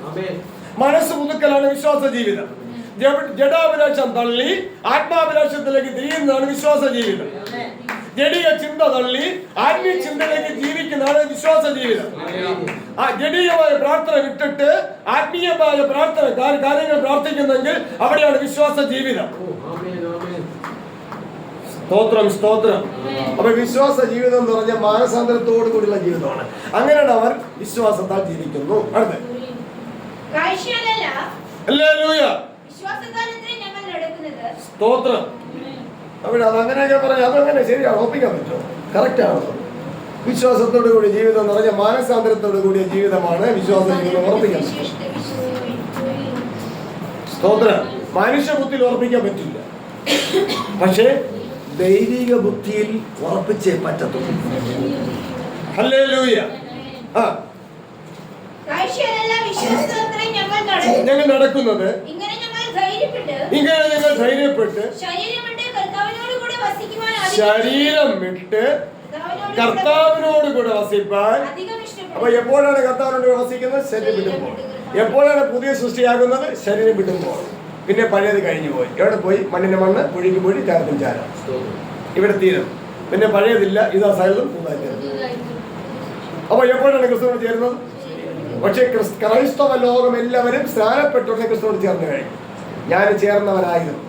മനസ്സ് പുതുക്കലാണ് വിശ്വാസ ജീവിതം. ജഡാഭിലാഷം തള്ളി ആത്മാഭിലാഷത്തിലേക്ക് തിരിയുന്നതാണ് വിശ്വാസ ജീവിതം. ജഡീയ ചിന്ത തള്ളി ആത്മീയ ചിന്തയിലേക്ക് ജീവിക്കുന്നതാണ് വിശ്വാസ ജീവിതം. ആ ജഡീയമായ പ്രാർത്ഥന വിട്ടിട്ട് ആത്മീയമായ പ്രാർത്ഥന കാര്യങ്ങൾ പ്രാർത്ഥിക്കുന്നെങ്കിൽ അവിടെയാണ് വിശ്വാസ ജീവിതം. സ്തോത്രം. അപ്പൊ വിശ്വാസ ജീവിതം എന്ന് പറഞ്ഞാൽ മാനസാന്തരത്തോടു കൂടിയുള്ള ജീവിതമാണ്. അങ്ങനെയാണ് അവർ വിശ്വാസത്താൽ ജീവിക്കുന്നു. അടുത്ത സ്തോത്രം. അവിടെ അതങ്ങനെയൊക്കെ പറയാം. അതങ്ങനെ ശരിയാണ്, ഒപ്പിക്കാൻ പറ്റുമോ? കറക്റ്റ് ആണോ? വിശ്വാസത്തോടു കൂടി ജീവിതം എന്ന് പറഞ്ഞാൽ മാനസാന്തരത്തോടു കൂടിയ ജീവിതമാണ് വിശ്വാസ ജീവിതം. ഉറപ്പിക്കാൻ സ്തോത്രം. മനുഷ്യ ബുദ്ധിയിൽ ഉറപ്പിക്കാൻ പറ്റില്ല, പക്ഷേ ദൈവിക ബുദ്ധിയിൽ ഉറപ്പിച്ചേ പറ്റത്തുള്ളൂ. ഹല്ലേലൂയ. ഞങ്ങൾ നടക്കുന്നത് ഇങ്ങനെ ഞങ്ങൾ ധൈര്യപ്പെട്ട് ശരീരം വിട്ട് കർത്താവിനോട് കൂടെ വസിപ്പാൻ. അപ്പൊ എപ്പോഴാണ് കർത്താവിനോട് കൂടെ വസിക്കുന്നത്? ശരീരം വിടുമ്പോൾ. എപ്പോഴാണ് പുതിയ സൃഷ്ടിയാകുന്നത്? ശരീരം വിടുമ്പോൾ. പിന്നെ പഴയത് കഴിഞ്ഞു പോയി. എവിടെ പോയി? മണ്ണിന്റെ മണ്ണ്, കുഴിക്ക് പൊഴി, ചാരത്തും ചാരം. ഇവിടെ തീരും. പിന്നെ പഴയതില്ല, ഇതാ സകലം പുതുതായി തീർന്നു. അപ്പൊ എപ്പോഴാണ് ക്രിസ്തുവിനോട് ചേരുന്നത്? പക്ഷെ ക്രൈസ്തവ ലോകം എല്ലാവരും സ്നാനപ്പെട്ടുടനെ ക്രിസ്തുവിനോട് ചേർന്ന് കഴിഞ്ഞു. ഞാൻ ചേർന്നവനായിരുന്നു,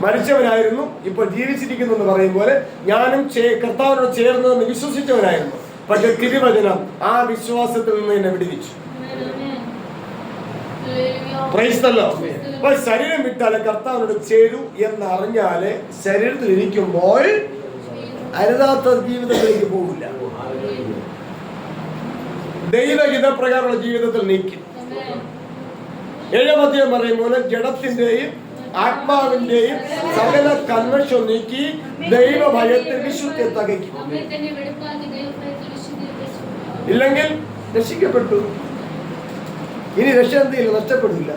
മരിച്ചവനായിരുന്നു, ഇപ്പോൾ ജീവിച്ചിരിക്കുന്നു എന്ന് പറയും പോലെ ഞാനും കർത്താവിനോട് ചേർന്നതെന്ന് വിശ്വസിച്ചവനായിരുന്നു. പക്ഷെ തിരുവചനം ആ വിശ്വാസത്തിൽ നിന്ന് എന്നെ വിടുവിച്ചു. ശരീരം വിട്ടാല് കർത്താവിനോട് ചേരൂ എന്നറിഞ്ഞാല് ശരീരത്തിൽ ഇരിക്കുമ്പോൾ അരുതാത്ത ജീവിതത്തിലേക്ക് പോകില്ല. ദൈവഹിതപ്രകാരമുള്ള ജീവിതത്തിൽ നീക്കും. 7-ാം അധ്യായം പറയും പോലെ ജഡത്തിന്റെയും ആത്മാവിന്റെയും സകല കൺവെൻഷൻ നീക്കി ദൈവ ഭയത്തിൽ വിശുദ്ധി തകയ്ക്കും. ഇല്ലെങ്കിൽ രക്ഷിക്കപ്പെട്ടു. ഇനി രക്ഷ എന്തെങ്കിലും നഷ്ടപ്പെടില്ല.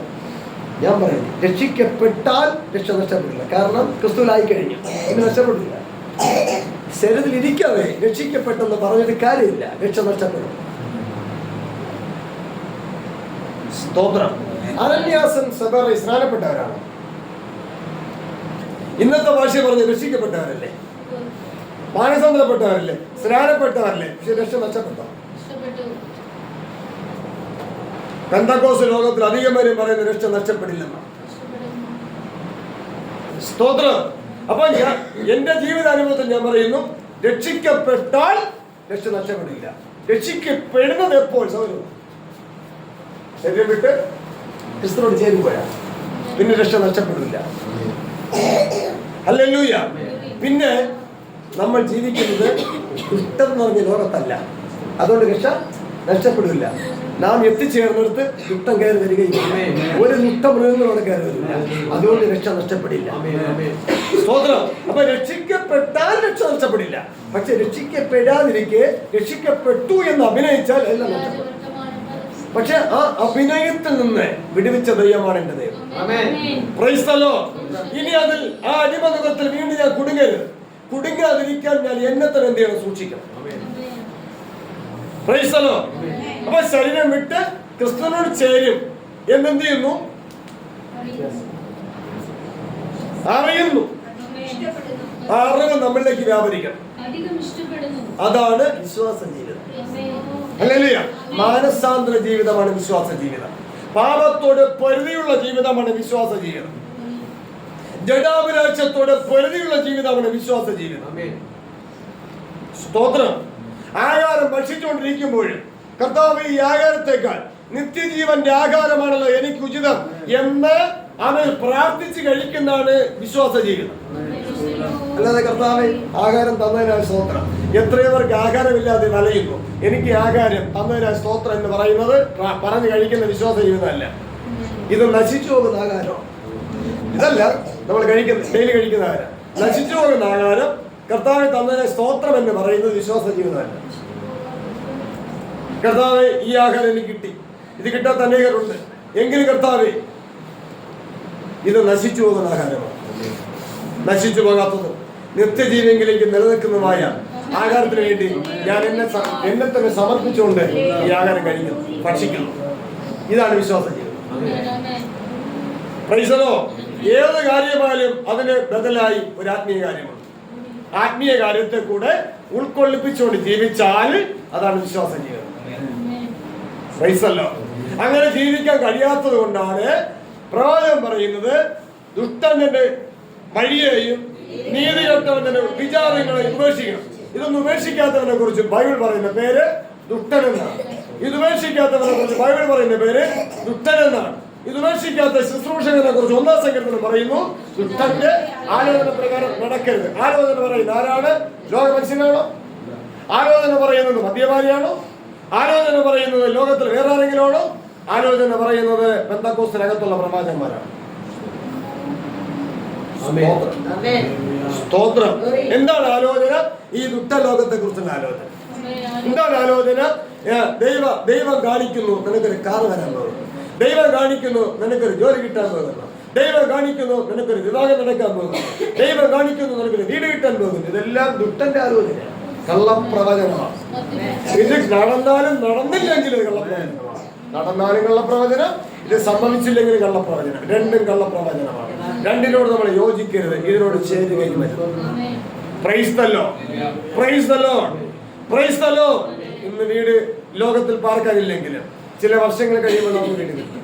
ഞാൻ പറയുന്നു, രക്ഷിക്കപ്പെട്ടാൽ രക്ഷ നഷ്ടപ്പെടില്ല. കാരണം ക്രിസ്തുവിലായി കഴിഞ്ഞു, ഇനി നഷ്ടപ്പെടില്ല. ശരീരത്തിൽ ഇരിക്കാതെ രക്ഷിക്കപ്പെട്ടെന്ന് പറഞ്ഞിട്ട് കാര്യമില്ല, രക്ഷ നഷ്ടപ്പെടും. സ്തോത്രം. അനന്യാസും സബറയും സ്നാനപ്പെട്ടവരാണ്. ഇന്നത്തെ ഭാഷ പറഞ്ഞ് രക്ഷിക്കപ്പെട്ടവരല്ലേ, മാനസാന്തരപ്പെട്ടവരല്ലേ, സ്നാനപ്പെട്ടവരല്ലേ. പക്ഷെ രക്ഷ നഷ്ടപ്പെട്ടോ? പെന്തക്കോസ്ത് ലോകത്തിൽ അധികം പേരും പറയുന്ന രക്ഷ നഷ്ടപ്പെടില്ലെന്നാണ്. സ്തോത്രം. അപ്പൊ എന്റെ ജീവിതാനുഭവത്തിൽ ഞാൻ പറയുന്നു, രക്ഷിക്കപ്പെട്ടാൽ രക്ഷ നഷ്ടപ്പെടില്ല. രക്ഷിക്കപ്പെടുന്നത് എപ്പോൾ? ശരീരം വിട്ട് ക്രിസ്തുവിനോട് ചേരുമ്പോഴാണ്. പിന്നെ രക്ഷ നഷ്ടപ്പെടില്ല. ഹല്ലേലൂയ. പിന്നെ നമ്മൾ ജീവിക്കുന്നത് ദുഷ്ടം എന്ന് പറഞ്ഞ ലോകത്തല്ല. അതുകൊണ്ട് രക്ഷ നഷ്ടപ്പെടില്ല. നാം എത്തിച്ചേർന്നെടുത്ത് ദുഷ്ടം കയറി വരികയും ഒരു ദുഷ്ടമൃഗങ്ങളോട് കയറി വരില്ല. അതുകൊണ്ട് രക്ഷ നഷ്ടപ്പെടില്ല. സ്തോത്രം. അപ്പൊ രക്ഷിക്കപ്പെട്ടാൽ രക്ഷ നഷ്ടപ്പെടില്ല. പക്ഷെ രക്ഷിക്കപ്പെടാതിരിക്കെ രക്ഷിക്കപ്പെട്ടു എന്ന് അഭിനയിച്ചാൽ എല്ലാം നഷ്ടപ്പെടും. പക്ഷെ ആ അഭിനയത്തിൽ നിന്ന് വിടുവിച്ച ദൈവമാണ് എന്റെ ദൈവം. Price the Lord. ഇനി അതിൽ ആ അടിമനുഖത്തിൽ വീണ്ടും ഞാൻ കുടുങ്ങാതിരിക്കാൻ ഞാൻ എന്നെ തന്നെ എന്ത് ചെയ്യണം? സൂക്ഷിക്കണം. Price the Lord. അപ്പൊ ശരീരം വിട്ട് ക്രിസ്തുവിനോട് ചേരും എന്നെന്ത് ചെയ്യുന്നു? അറിയുന്നു. ആ അറിവ് നമ്മളിലേക്ക് വ്യാപരിക്കണം. അതാണ് വിശ്വാസ ജീവിതം. ഹല്ലേലൂയ. മാനസാന്തര ജീവിതമാണ് വിശ്വാസ ജീവിതം. പാപത്തോട് പൊരുതിയുള്ള ജീവിതമാണ് വിശ്വാസ ജീവിതം. ജഡാഭിലാഷത്തോട് പൊരുതിയുള്ള ജീവിതമാണ് വിശ്വാസ ജീവിതം. സ്തോത്രം. ആഹാരം ഭക്ഷിച്ചുകൊണ്ടിരിക്കുമ്പോൾ കർത്താവ് ഈ ആഹാരത്തെക്കാൾ നിത്യജീവന്റെ ആഹാരമാണല്ലോ എനിക്ക് ഉചിതം എന്ന് അവൻ പ്രാർത്ഥിച്ച് കഴിക്കുന്നതാണ് വിശ്വാസ ജീവിതം. അല്ലാതെ കർത്താവേ ആഹാരം തന്നതിനായി സ്തോത്രം. എത്രയോ പേർക്ക് ആഹാരമില്ലാതെ വലയുന്നു. എനിക്ക് ആഹാരം തന്നതിനായി സ്തോത്രം എന്ന് പറയുന്നത് പറഞ്ഞു കഴിക്കുന്ന വിശ്വാസ ജീവിതമല്ല. ഇത് നശിച്ചു പോകുന്ന ആഹാരം. ഇതല്ല നമ്മൾ കഴിക്കുന്ന ഡെയിലി കഴിക്കുന്ന ആഹാരം. നശിച്ചു പോകുന്ന ആഹാരം കർത്താവെ തന്നതിനായി സ്തോത്രം എന്ന് പറയുന്നത് വിശ്വാസ ജീവിതമല്ല. കർത്താവെ ഈ ആഹാരം എനിക്ക് കിട്ടി, ഇത് കിട്ടാത്ത അനേകരുണ്ട്, എങ്കിലും കർത്താവെ ഇത് നശിച്ചു പോകുന്ന ആഹാരമാണ്. നശിച്ചു പോകാത്തത് നിത്യജീവെങ്കിലേക്ക് നിലനിൽക്കുന്നതുമായ ആഹാരത്തിന് വേണ്ടി ഞാൻ എന്നെ തന്നെ സമർപ്പിച്ചുകൊണ്ട് ഈ ആഹാരം കഴിക്കുന്നു, ഭക്ഷിക്കുന്നു. ഇതാണ് വിശ്വാസ ജീവിതം. പ്രൈസലോ. ഏത് കാര്യമായാലും അതിന് ബദലായി ഒരു ആത്മീയ കാര്യമാണ്. ആത്മീയ കാര്യത്തെ കൂടെ ഉൾക്കൊള്ളിപ്പിച്ചുകൊണ്ട് ജീവിച്ചാൽ അതാണ് വിശ്വാസ ജീവിതം. പ്രൈസല്ലോ. അങ്ങനെ ജീവിക്കാൻ കഴിയാത്തത് കൊണ്ടാണ് പ്രവാചകൻ പറയുന്നത് ദുഷ്ടന്റെ വഴിയെയും നീതികെട്ടവന്റെ വിചാരങ്ങളെയും ഉപേക്ഷിക്കണം. ഇതൊന്നും ഉപേക്ഷിക്കാത്തവനെ കുറിച്ച് ബൈബിൾ പറയുന്ന പേര് ദുഷ്ടനെന്നാണ്. ഇത് ഉപേക്ഷിക്കാത്തവനെ കുറിച്ച് ബൈബിൾ പറയുന്ന പേര് ദുഷ്ടനെന്നാണ്. ഇത് ഉപേക്ഷിക്കാത്ത ശുശ്രൂഷകനെ കുറിച്ച് 1-ാം സങ്കീർത്തനം പറയുന്നു ദുഷ്ടന്റെ ആലോചന പ്രകാരം നടക്കരുത്. ആലോചന പറയുന്നത് ആരാണ്? ലോക മനുഷ്യനാണോ? ആലോചന പറയുന്നത് മദ്യപാനിയാണോ? ആലോചന പറയുന്നത് ലോകത്തിൽ വേറെ ആരെങ്കിലും ആണോ? ആലോചന പറയുന്നത് പെന്തക്കോസ്തിനകത്തുള്ള പ്രവാചകന്മാരാണ്. സ്തോത്രം. എന്താണ് ആലോചന? ഈ ദുഷ്ടലോകത്തെ കുറിച്ചുള്ള ആലോചന. എന്താണ് ആലോചന? ദൈവം കാണിക്കുന്നു നിനക്കൊരു കാർ വരാൻ പോകുന്നു, ദൈവം കാണിക്കുന്നു നിനക്കൊരു ജോലി കിട്ടാൻ പോകുന്നു, ദൈവം കാണിക്കുന്നു നിനക്കൊരു വിവാഹം നടക്കാൻ പോകുന്നു, ദൈവം കാണിക്കുന്നു നിനക്കൊരു വീട് കിട്ടാൻ പോകുന്നു. ഇതെല്ലാം ദുഷ്ടന്റെ ആലോചനയാണ്, കള്ളപ്രവചനമാണ്. ഇത് നടന്നാലും നടന്നില്ലെങ്കിലും കള്ളപ്രവചനമാണ്. നടന്നാലും കള്ളപ്രവചനം, ഇത് സംഭവിച്ചില്ലെങ്കിലും കള്ളപ്രവചനം. രണ്ടും കള്ളപ്രവചനമാണ്. രണ്ടിനോട് നമ്മൾ യോജിക്കരുത്, ഇതിനോട് ചേരുകയും വരും. Price the Lord, praise the Lord, praise the Lord. ഇന്ന് വീട് ലോകത്തിൽ പാർക്കാനില്ലെങ്കിലും ചില വർഷങ്ങൾ കഴിയുമ്പോൾ നമുക്ക് വീട് കിട്ടും.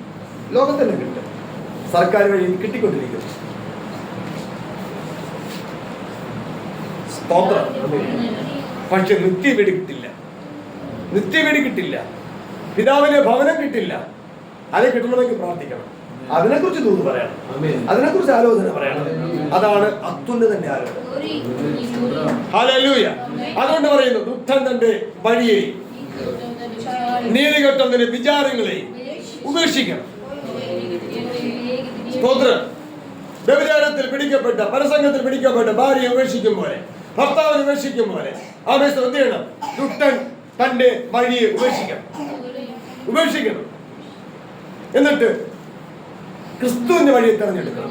ലോകത്തന്നെ കിട്ടും, സർക്കാർ വഴി കിട്ടിക്കൊണ്ടിരിക്കും. സ്തോത്രം. പക്ഷെ നിത്യവീട് കിട്ടില്ല, നിത്യവീട് കിട്ടില്ല, പിതാവിന്റെ ഭവനം കിട്ടില്ല. അത് കിട്ടണമെങ്കിൽ പ്രാർത്ഥിക്കണം, അതിനെക്കുറിച്ച് ദൂത് പറയണം, അതിനെക്കുറിച്ച് ആലോചന പറയണം. അതാണ് അത്യുന്നതന്റെ ആലോചന. ഹല്ലേലൂയ. അതുകൊണ്ട് പറയുന്നു ദുഷ്ടൻ തന്റെ വഴിയെ നീതികെട്ടവന്റെ വിചാരങ്ങളെ ഉപേക്ഷിക്കണം. സ്തോത്രം. വ്യഭിചാരത്തിൽ പിടിക്കപ്പെട്ട, പരസംഗത്തിൽ പിടിക്കപ്പെട്ട ഭാര്യയെ ഉപേക്ഷിക്കും പോലെ, ഭർത്താവിനെ ഉപേക്ഷിക്കും പോലെ അവനെ എന്ത് ചെയ്യണം? ദുഷ്ടൻ തന്റെ വഴിയെ ഉപേക്ഷിക്കണം, ഉപേക്ഷിക്കണം. എന്നിട്ട് ക്രിസ്തുവിന്റെ വഴിയെ തെരഞ്ഞെടുക്കണം.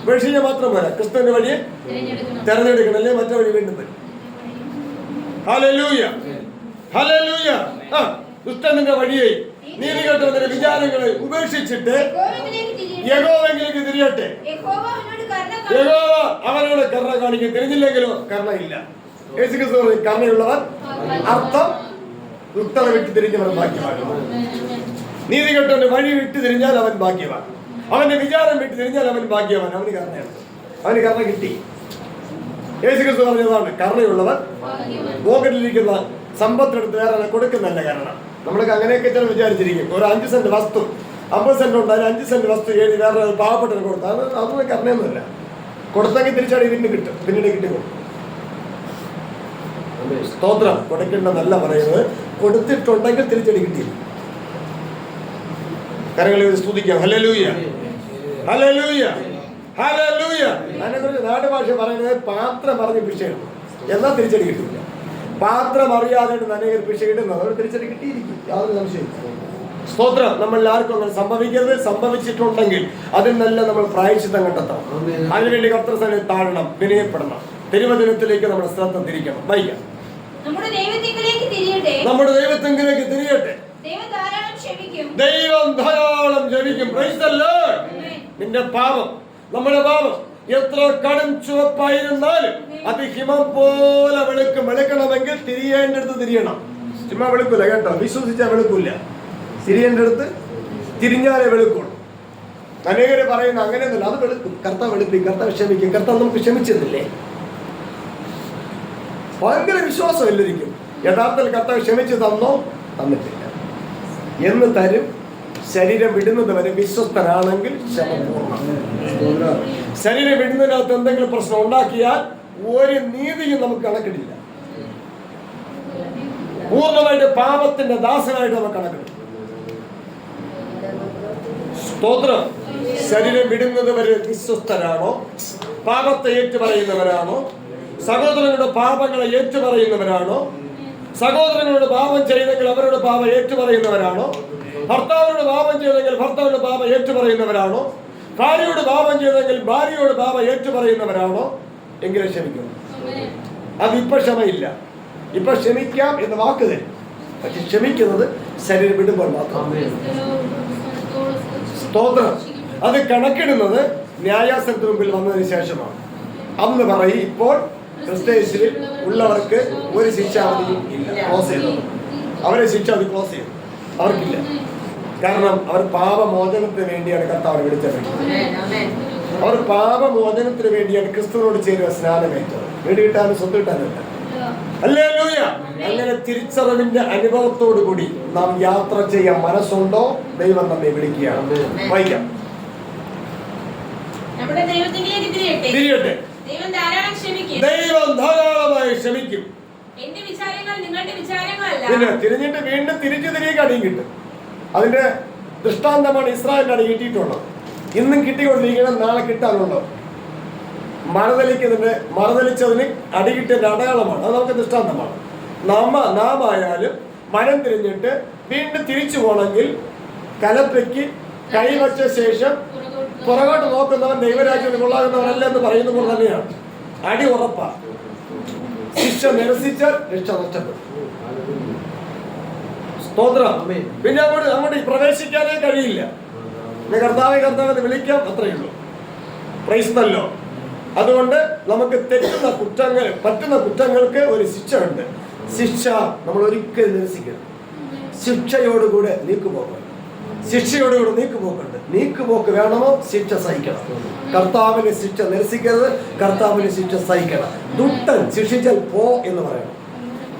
ഉപേക്ഷിക്കാൻ മാത്രം പോരാ, ക്രിസ്തുവിന്റെ വഴിയെ തെരഞ്ഞെടുക്കണം, അല്ലേ മറ്റേ വഴി വീണ്ടും വരും. Hallelujah, hallelujah. ദുഷ്ടന്റെ വഴിയെ നീതികെട്ടവന്റെ വിചാരങ്ങളെ ഉപേക്ഷിച്ചിട്ട് യഹോവയിലേക്ക് തിരിയട്ടെ. യഹോവ അവനോട് കരുണ കാണിക്കും. തിരിഞ്ഞില്ലെങ്കിലോ കരുണയില്ല. യേശുക്രിസ്തു പറഞ്ഞു കരുണയുള്ളവൻ അർത്ഥം ദുഷ്ടനെ വിട്ട് തിരിഞ്ഞവൻ ഭാഗ്യവാൻ. നീതികെട്ടവന്റെ വഴി വിട്ട് തിരിഞ്ഞാൽ അവൻ ഭാഗ്യവാൻ, അവന്റെ വിചാരം വിട്ട് തിരിഞ്ഞാൽ അവൻ ഭാഗ്യവാൻ. അവന് കരുണയാണ്, അവന് കരുണ കിട്ടി. യേശുക്രിസ്തു പറഞ്ഞതാണ് കരുണയുള്ളവൻ പോക്കറ്റിലിരിക്കുന്ന സമ്പത്തെടുത്ത് വേറെ കൊടുക്കുന്നതല്ല കരുണ. നമ്മളൊക്കെ അങ്ങനെയൊക്കെ ചില വിചാരിച്ചിരിക്കും. ഒരു 5 സെന്റ് വസ്തു 50 സെന്റ് ഉണ്ട്, അതിൽ 5 സെന്റ് വസ്തു എഴുതി വേറെ പാവപ്പെട്ടവന് കൊടുത്താൽ അതൊന്നും കരുണയൊന്നുമില്ല. കൊടുത്തെങ്കിൽ തിരിച്ചടി പിന്നെ കിട്ടും, പിന്നീട് കിട്ടിക്കൊടുക്കും. സ്തോത്രം. കൊടുക്കേണ്ടതല്ല പറയുന്നത്, കൊടുത്തിട്ടുണ്ടെങ്കിൽ തിരിച്ചടി കിട്ടിയില്ല. കരങ്ങളിൽ സ്തുതിക്കാം. Hallelujah, hallelujah, hallelujah. അതിനെക്കുറിച്ച് നാട്ടുഭാഷ പറയുന്നത് പാത്രം അറിഞ്ഞ് ഭിക്ഷ ഇടുന്നു, എന്നാൽ തിരിച്ചടി കിട്ടില്ല. പാത്രം അറിയാതെ അനേകർ ഭിക്ഷ ഇടുന്നത് അവർ തിരിച്ചടി കിട്ടിയിരിക്കും, യാതൊരു സംശയം. സ്തോത്രം. നമ്മൾ ആർക്കും അങ്ങനെ സംഭവിക്കരുത്. സംഭവിച്ചിട്ടുണ്ടെങ്കിൽ അതിനെല്ലാം നമ്മൾ പ്രായശ്ചിത്തം കണ്ടെത്തണം. അതിനുവേണ്ടി കർത്തൃസേനയിൽ താഴണം, വിനയപ്പെടണം, തിരുവചനത്തിലേക്ക് നമ്മുടെ ശ്രദ്ധ തിരിക്കണം. വയ്യ, നമ്മുടെ ദൈവത്തിങ്കിലേക്ക് തിരിയട്ടെ. ദൈവം ധാരാളം ക്ഷമിക്കും. Price the Lord. നിന്റെ പാപം, നമ്മുടെ പാപം എത്ര കടും ചുവപ്പായിരുന്നാലും അത് ഹിമം പോലെ വെളുക്കും. വെളുക്കണമെങ്കിൽ തിരിയേണ്ടടുത്ത് തിരിയണം. ചുമ്മാ വെളുക്കൂല കേട്ടോ, വിശ്വസിച്ചാൽ വെളുക്കൂല. തിരിയേണ്ടടുത്ത് തിരിഞ്ഞാലേ വെളുക്കുള്ളൂ. അനേകര് പറയുന്ന അങ്ങനെയൊന്നുമില്ല, അത് വെളുക്കും. കർത്താവ് വെളുപ്പിക്കും, കർത്താവ് ക്ഷമിക്കും. കർത്താവ് നമുക്ക് ക്ഷമിച്ചതില്ലേ? ഭയങ്കര വിശ്വാസം എല്ലായിരിക്കും. യഥാർത്ഥത്തിൽ കർത്താവ് ക്ഷമിച്ചു തന്നോ? തന്നിട്ടില്ല. എന്ന് തരും. ശരീരം വിടുന്നത് വരെ വിശ്വസ്തനാണെങ്കിൽ ക്ഷമപൂർണ്ണം. ശരീരം വിടുന്നതിനകത്ത് എന്തെങ്കിലും പ്രശ്നം ഉണ്ടാക്കിയാൽ ഒരു നീതിയും നമുക്ക് കണക്കിടില്ല. പൂർണ്ണമായിട്ട് പാപത്തിന്റെ ദാസനായിട്ട് നമുക്ക് കണക്കിടും. സ്തോത്രം. ശരീരം വിടുന്നത് വരെ വിശ്വസ്തരാണോ? പാപത്തെ ഏറ്റുപറയുന്നവരാണോ? സഹോദരങ്ങളുടെ പാപങ്ങളെ ഏറ്റുപറയുന്നവരാണോ? സഹോദരങ്ങളോട് പാപം ചെയ്തെങ്കിൽ അവരുടെ പാപം ഏറ്റുപറയുന്നവരാണോ? ഭർത്താവിനോട് പാപം ചെയ്തെങ്കിൽ ഭർത്താവിന്റെ പാപം ഏറ്റുപറയുന്നവരാണോ? ഭാര്യയോട് പാപം ചെയ്തെങ്കിൽ ഭാര്യയോട് പാപം ഏറ്റുപറയുന്നവരാണോ? എങ്കിലും ക്ഷമിക്കുന്നു. അതിപ്പോ ക്ഷമയില്ല. ഇപ്പൊ ക്ഷമിക്കാം എന്ന വാക്ക് തരും. പക്ഷെ ക്ഷമിക്കുന്നത് ശരീരം വിടുമ്പോൾ മാത്രം. സ്തോത്രം. അത് കണക്കിടുന്നത് ന്യായാസനത്തിന് മുമ്പിൽ വന്നതിന് ശേഷമാണ്. അന്ന് പറയും, ഇപ്പോൾ ക്രിസ്ത്യൻസിൽ ഉള്ളവർക്ക് ഒരു ശിക്ഷാവധിയും ഇല്ല. ക്ലോസ് ചെയ്തു. അവരെ ശിക്ഷാവധി ക്ലോസ് ചെയ്തു. അവർക്കില്ല. കാരണം അവർ പാപമോചനത്തിന് വേണ്ടിയാണ് കർത്താവിനെ വിളിച്ചത്. അവർ പാപമോചനത്തിന് വേണ്ടിയാണ് ക്രിസ്തുവിനോട് ചേരുക സ്നാനമേറ്റത്. വീട് കിട്ടാനും സ്വത്ത് കിട്ടാനല്ല. ഹല്ലേലൂയ. അങ്ങനെ തിരിച്ചറിവിന്റെ അനുഭവത്തോടു കൂടി നാം യാത്ര ചെയ്യാൻ മനസ്സുണ്ടോ? ദൈവം നമ്മെ വിളിക്കുകയാണ്. വായിക്കാം. തിരിയട്ടെ. ദൈവം ധാരാളമായി ക്ഷമിക്കും. പിന്നെ തിരിഞ്ഞിട്ട് വീണ്ടും തിരികെ അടിയും കിട്ടും. അതിന്റെ ദൃഷ്ടാന്തമാണ് ഇസ്രായേലിന്റെ അടി കിട്ടിയിട്ടുള്ളത്. ഇന്നും കിട്ടിക്കൊണ്ടിരിക്കണം, നാളെ കിട്ടാനുണ്ടോ? മറുതലിച്ചതിന് അടി കിട്ടിയതിന്റെ അടയാളമാണ്. അത് നമുക്ക് ദൃഷ്ടാന്തമാണ്. നാം ആയാലും മനം തിരിഞ്ഞിട്ട് വീണ്ടും തിരിച്ചു പോകണമെങ്കിൽ കലപ്പയ്ക്ക് കൈവച്ച ശേഷം പുറകോട്ട് നോക്കുന്നവൻ ദൈവരാജ്യത്തിന് കൊള്ളാകുന്നവനല്ല എന്ന് പറയുന്ന പോലെ തന്നെയാണ്. അടി ഉറപ്പാ. ശിക്ഷ നിരസിച്ചാൽ രക്ഷ നഷ്ടപ്പെടും. സ്തോത്രം. പിന്നെ അങ്ങോട്ട് പ്രവേശിക്കാനേ കഴിയില്ല. കർത്താവെ എന്ന് വിളിക്കാം, അത്രയേ ഉള്ളൂ. Price the Lord. അതുകൊണ്ട് നമുക്ക് പറ്റുന്ന കുറ്റങ്ങൾക്ക് ഒരു ശിക്ഷ ഉണ്ട്. ശിക്ഷ നമ്മൾ ഒരിക്കലും നിരസിക്കരുത്. ശിക്ഷയോടുകൂടെ നീക്കുപോക്കുണ്ട്. നീക്കുപോക്ക് വേണമോ? ശിക്ഷ സഹിക്കണം. കർത്താവിന് ശിക്ഷ നിരസിക്കരുത്. കർത്താവിന് ശിക്ഷ സഹിക്കണം. ദുഷ്ടൻ ശിക്ഷിച്ചാൽ പോ എന്ന് പറയണം.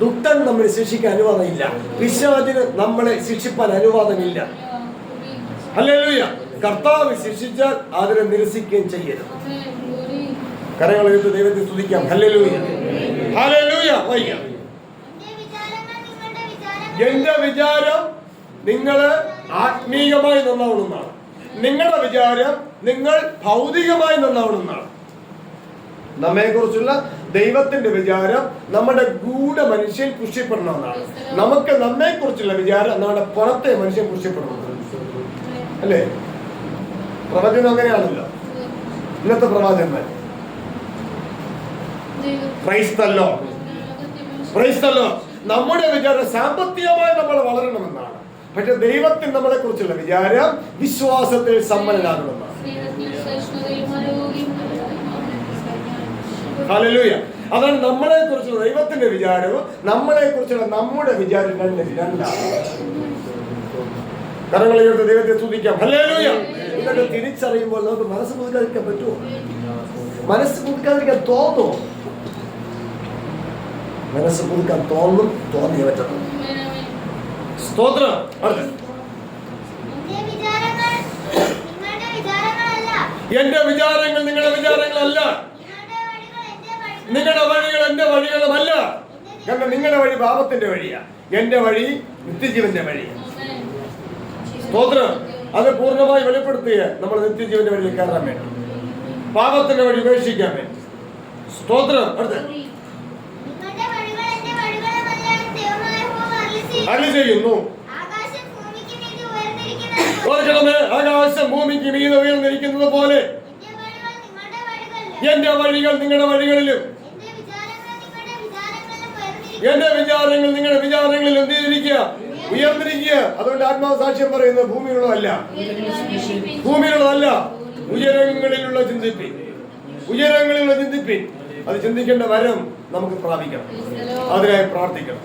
ദുഷ്ടൻ നമ്മളെ ശിക്ഷിക്കാൻ അനുവാദമില്ല. പിശാചിന് നമ്മളെ ശിക്ഷിപ്പാൻ അനുവാദമില്ല. ഹല്ലേലൂയ. കർത്താവ് ശിക്ഷിച്ചാൽ അതിനെ നിരസിക്കുകയും ചെയ്യരുത്. കരങ്ങൾ ഉയർത്തി ദൈവത്തെ സ്തുതിക്കാം. ഹല്ലേലൂയ. ഹല്ലേലൂയ. വായിക്കാം. എന്റെ വിചാരം നിങ്ങൾ ആത്മീയമായി നന്നാവണമെന്നാണ്. നിങ്ങളുടെ വിചാരം നിങ്ങൾ ഭൗതികമായി നന്നാവണമെന്നാണ്. നമ്മെക്കുറിച്ചുള്ള ദൈവത്തിന്റെ വിചാരം നമ്മുടെ ഗൂഢ മനുഷ്യൻ പുഷ്ടിപ്പെടണമെന്നാണ്. നമുക്ക് നമ്മെക്കുറിച്ചുള്ള വിചാരം നമ്മുടെ പുറത്തെ മനുഷ്യൻ പുഷ്ടിപ്പെടണമെന്നാണ്. അല്ലേ? പ്രവചനം അങ്ങനെയാണല്ലോ. ഇന്നത്തെ പ്രവാചകന്മാർ. Price the Lord. നമ്മുടെ വിചാരം സാമ്പത്തികമായി നമ്മൾ വളരണമെന്നാണ്. പക്ഷെ ദൈവത്തിന് നമ്മളെ കുറിച്ചുള്ള വിചാരം വിശ്വാസത്തിൽ സമ്പന്നനാകണമെന്നാണ്. ഹല്ലേലൂയ. അതാണ് നമ്മളെ കുറിച്ചുള്ള ദൈവത്തിന്റെ വിചാരവും നമ്മളെ കുറിച്ചുള്ള നമ്മുടെ വിചാരം രണ്ടാണ്. കരങ്ങളെ ഉയർത്തി ദൈവത്തെ സ്തുതിക്കാം. ഹല്ലേലൂയ. ഇതൊക്കെ തിരിച്ചറിയുമ്പോൾ നമുക്ക് മനസ്സ് പുതുക്കാതിരിക്കാൻ പറ്റുമോ? മനസ്സ് പുതുക്കാതിരിക്കാൻ തോന്നുമോ? മനസ്സ് പുതുക്കാൻ തോന്നിയ പറ്റണം. സ്തോത്രം. എന്റെ വിചാരങ്ങൾ നിങ്ങളുടെ വിചാരങ്ങളല്ല. നിങ്ങളുടെ വഴികൾ എന്റെ വഴികളുമല്ല. കാരണം നിങ്ങളുടെ വഴി പാപത്തിന്റെ വഴിയാ, എന്റെ വഴി നിത്യജീവന്റെ വഴിയാണ്. സ്തോത്രം. അത് പൂർണ്ണമായി വെളിപ്പെടുത്തുക നമ്മൾ നിത്യജീവന്റെ വഴിയിൽ കയറാൻ വേണ്ടി, പാപത്തിന്റെ വഴി ഉപേക്ഷിക്കാൻ വേണ്ടി. സ്തോത്രം. അരുളി ചെയ്യുന്നു. ആകാശം ഭൂമിക്ക് മീതെ ഉയർന്നിരിക്കുന്നത് പോലെ എന്റെ വഴികൾ നിങ്ങളുടെ വഴികളിലും എന്റെ വിചാരങ്ങൾ നിങ്ങളുടെ വിചാരങ്ങളിലും എന്തിരിക്കുക? ഉയർന്നിരിക്കുക. അതുകൊണ്ട് ആത്മാവ് സാക്ഷ്യം പറയുന്നത് ഭൂമിയിലുള്ളതല്ല, ഉയരങ്ങളിലുള്ള ചിന്തിപ്പിൻ. അത് ചിന്തിക്കേണ്ട വരം നമുക്ക് പ്രാപിക്കണം. അതിനായി പ്രാർത്ഥിക്കണം.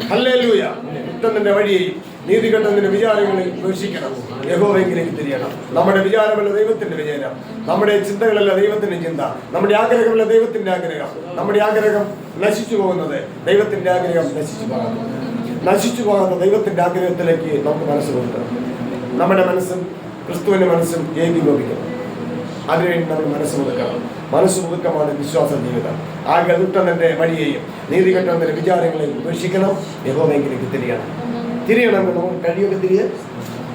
ഹല്ലേലൂയ. ഉത്തമന്റെ വഴിയെയും നീതികെട്ടതിന്റെ വിചാരങ്ങളിൽ ഉപേക്ഷിക്കണം. യഹോവയിലേക്ക് തിരിയണം. നമ്മുടെ വിചാരമല്ല ദൈവത്തിന്റെ വിചാരം, നമ്മുടെ ചിന്തകളല്ല ദൈവത്തിന്റെ ചിന്ത, നമ്മുടെ ആഗ്രഹമല്ല ദൈവത്തിന്റെ ആഗ്രഹം. നമ്മുടെ ആഗ്രഹം നശിച്ചു പോകുന്നത്, ദൈവത്തിന്റെ ആഗ്രഹം നശിച്ചു പോകാത്ത ദൈവത്തിന്റെ ആഗ്രഹത്തിലേക്ക് നമുക്ക് മനസ്സ് കൊടുക്കണം. നമ്മുടെ മനസ്സും ക്രിസ്തുവിന്റെ മനസ്സും ഏകീഭവിക്കണം. അതിനുവേണ്ടി നമ്മൾ മനസ്സ് കൊടുക്കണം. മനസ്സ് പുതുക്കമാണ് വിശ്വാസ ജീവിതം. ആകെ ദുഷ്ടന്റെ വഴിയെയും നീതികെട്ടവന്റെ വിചാരങ്ങളെയും ഉപേക്ഷിക്കണം. യഹോവയെങ്കിലേക്ക് തിരിയണം. തിരിയണമെങ്കിൽ നമുക്ക് കഴിയൊക്കെ തിരിയാൻ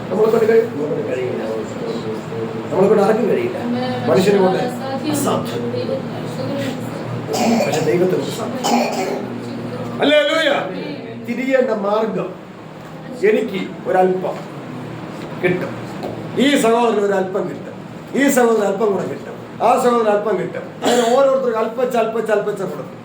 നമ്മളെ കൊണ്ട് കഴിയില്ല. നമ്മളെ കൊണ്ട് ആർക്കും കഴിയില്ല. മനുഷ്യനെ കൊണ്ട് അസാധ്യം. പക്ഷെ ദൈവത്തെ ഹല്ലേലൂയ. തിരിയേണ്ട മാർഗം എനിക്ക് ഒരല്പം കിട്ടും, ഈ സഹോദരൻ ഒരല്പം കിട്ടും, ഈ സഹോദരൻ അല്പം കൂടെ കിട്ടും, ആ സഹോദരൻ അല്പം കിട്ടും. അങ്ങനെ ഓരോരുത്തർക്ക് അല്പച്ച കൊടുക്കും.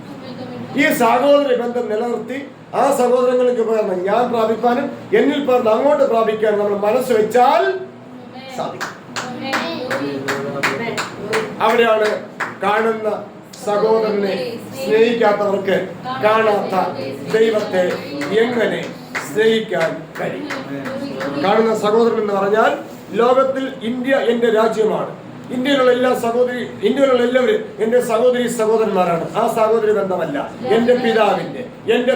ഈ സഹോദര ബന്ധം നിലനിർത്തി ആ സഹോദരങ്ങൾക്ക് ഉപകരണം ഞാൻ പ്രാപിക്കാനും എന്നിൽ പറഞ്ഞ് അങ്ങോട്ട് പ്രാപിക്കാനും നമ്മൾ മനസ്സ് വെച്ചാൽ സാധിക്കും. അവിടെയാണ് കാണുന്ന സഹോദരനെ സ്നേഹിക്കാത്തവർക്ക് കാണാത്ത ദൈവത്തെ എങ്ങനെ സ്നേഹിക്കാൻ കഴിയും? കാണുന്ന സഹോദരൻ എന്ന് പറഞ്ഞാൽ ലോകത്തിൽ ഇന്ത്യ എന്റെ രാജ്യമാണ്. ഇന്ത്യയിലുള്ള എല്ലാവരും എന്റെ സഹോദരി സഹോദരന്മാരാണ്. ആ സഹോദരി ബന്ധമല്ല, എന്റെ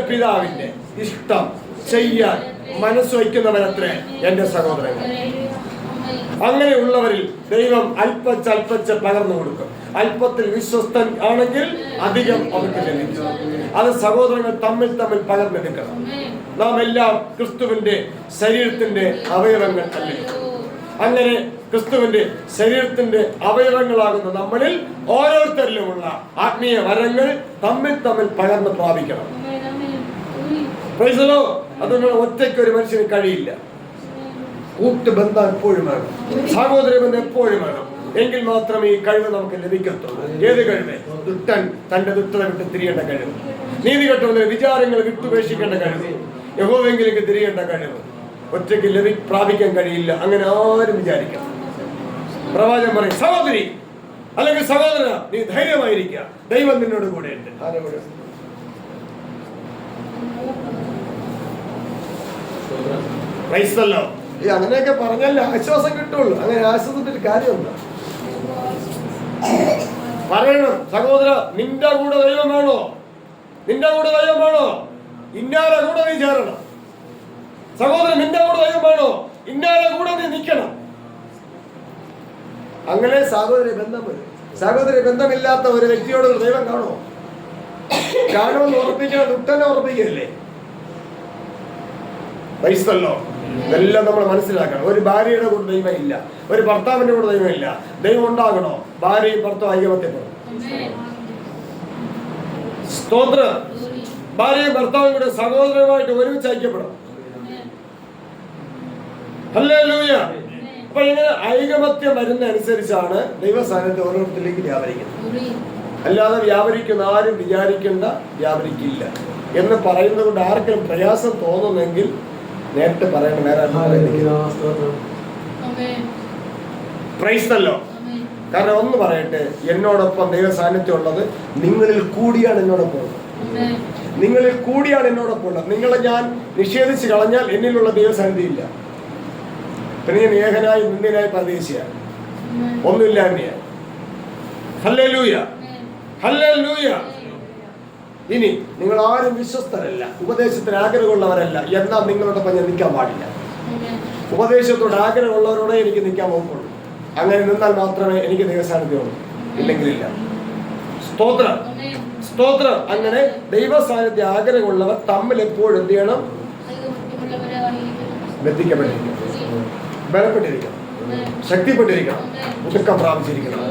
പിതാവിന്റെ ഇഷ്ടം ചെയ്യാൻ മനസ്സ് വയ്ക്കുന്നവരത്രേ എന്റെ സഹോദരങ്ങൾ. അങ്ങനെയുള്ളവരിൽ ദൈവം അല്പച്ച പകർന്നു കൊടുക്കും. അല്പത്തിൽ വിശ്വസ്തൻ ആണെങ്കിൽ അധികം അവർക്ക് ലഭിക്കും. അത് സഹോദരങ്ങൾ തമ്മിൽ പകർന്നെടുക്കണം. നാം എല്ലാം ക്രിസ്തുവിന്റെ ശരീരത്തിന്റെ അവയവങ്ങൾ അല്ലേ? അങ്ങനെ ക്രിസ്തുവിന്റെ ശരീരത്തിന്റെ അവയവങ്ങളാകുന്ന നമ്മളിൽ ഓരോരുത്തരിലുമുള്ള ആത്മീയ വരങ്ങൾ തമ്മിൽ പകർന്ന് പ്രാപിക്കണം. അതുകൊണ്ട് ഒറ്റയ്ക്ക് ഒരു മനുഷ്യന് കഴിയില്ല. കൂട്ടുബന്ധം എപ്പോഴും വേണം, സഹോദര ബന്ധം എപ്പോഴും വേണം. എങ്കിൽ മാത്രമേ ഈ കഴിവ് നമുക്ക് ലഭിക്കത്തുള്ളൂ. ഏത് കഴിവ്? ദുഷ്ടൻ തന്റെ ദുഷ്ടത വിട്ട് തിരിയേണ്ട കഴിവ്, നീതികെട്ടവന്റെ വിചാരങ്ങൾ വിട്ടുപേക്ഷിക്കേണ്ട കഴിവ്, യഹോവയെങ്കിലേക്ക് തിരിയേണ്ട കഴിവ് ഒറ്റയ്ക്ക് പ്രാപിക്കാൻ കഴിയില്ല. അങ്ങനെ ആരും വിചാരിക്കണം. പ്രവാചകൻ പറയും, സഹോദരി അല്ലെങ്കിൽ സഹോദര, നീ ധൈര്യമായിരിക്കുക, ദൈവം നിന്നോട് കൂടെ ഉണ്ട്. അങ്ങനെയൊക്കെ പറഞ്ഞാലേ ആശ്വാസം കിട്ടുള്ളൂ. അങ്ങനെ ആശ്വാസത്തിന്റെ കാര്യമുണ്ടോ? പറയണം, സഹോദര നിന്റെ കൂടെ ദൈവം വേണോ? ഇന്നാലെ കൂടെ നീ ചേരണം. സഹോദരൻ നിന്റെ കൂടെ ദൈവം വേണോ? ഇന്നാലെ കൂടെ നീ നിൽക്കണം. അങ്ങനെ സഹോദര ബന്ധമില്ലാത്ത ഒരു വ്യക്തിയോട് ദൈവം കാണുമെന്ന് ഉറപ്പിക്കണം. ദുഷ്ടനെ ഉറപ്പിക്കല്ലേ? ഇതെല്ലാം നമ്മൾ മനസ്സിലാക്കണം. ഒരു ഭാര്യയുടെ കൂടെ ദൈവം ഇല്ല, ഒരു ഭർത്താവിന്റെ കൂടെ ദൈവം ഇല്ല. ദൈവം ഉണ്ടാകണോ? ഭാര്യയും ഭർത്താവും ഐകമത്യപ്പെടും. സ്തോത്രം. ഭാര്യയും ഭർത്താവും കൂടെ സഹോദരമായിട്ട് ഒരുമിച്ച് ഐക്യപ്പെടും. ഹല്ലേലൂയ. അപ്പൊ ഇങ്ങനെ ഐകമത്യം വരുന്ന അനുസരിച്ചാണ് ദൈവ സാന്നിധ്യം ഓരോരുത്തരിലേക്ക് വ്യാപരിക്കുന്നത്. അല്ലാതെ വ്യാപരിക്കുന്ന ആരും വിചാരിക്കേണ്ട വ്യാപരിക്കില്ല എന്ന് പറയുന്നത് കൊണ്ട് ആർക്കും പ്രയാസം തോന്നുന്നെങ്കിൽ നേരിട്ട് പറയണം. പ്രൈസ്തല്ലോ. കാരണം ഒന്ന് പറയട്ടെ, എന്നോടൊപ്പം ദൈവ സാന്നിധ്യം ഉള്ളത് നിങ്ങളിൽ കൂടിയാണ് എന്നോടൊപ്പം ഉള്ളത്. നിങ്ങളെ ഞാൻ നിഷേധിച്ച് കളഞ്ഞാൽ എന്നിലുള്ള ദൈവ സാന്നിധ്യം ഇല്ല. പിന്നെ ഞാൻ ഏകനായി നിന്ദനായി പരദേശിയാണ്, ഒന്നുമില്ലായ്മയാണ്. ഹല്ലേലൂയ. ഇനി നിങ്ങൾ ആരും വിശ്വസ്തരല്ല, ഉപദേശത്തിന് ആഗ്രഹമുള്ളവരല്ല, എന്നാൽ നിങ്ങളോടൊപ്പം ഞാൻ നിൽക്കാൻ പാടില്ല. ഉപദേശത്തോട് ആഗ്രഹമുള്ളവരോടെ എനിക്ക് നിൽക്കാൻ പോകുള്ളൂ. അങ്ങനെ നിന്നാൽ മാത്രമേ എനിക്ക് ദൈവസാന്നിധ്യമുള്ളൂ, ഇല്ലെങ്കിലില്ല. സ്തോത്രം. അങ്ങനെ ദൈവസാന്നിധ്യ ആഗ്രഹമുള്ളവർ തമ്മിൽ എപ്പോഴും എന്ത് ചെയ്യണം? ബന്ധിക്കപ്പെട്ടിരിക്കണം, ബലപ്പെട്ടിരിക്കണം, ശക്തിപ്പെട്ടിരിക്കണം, ഒതുക്കം പ്രാപിച്ചിരിക്കണം.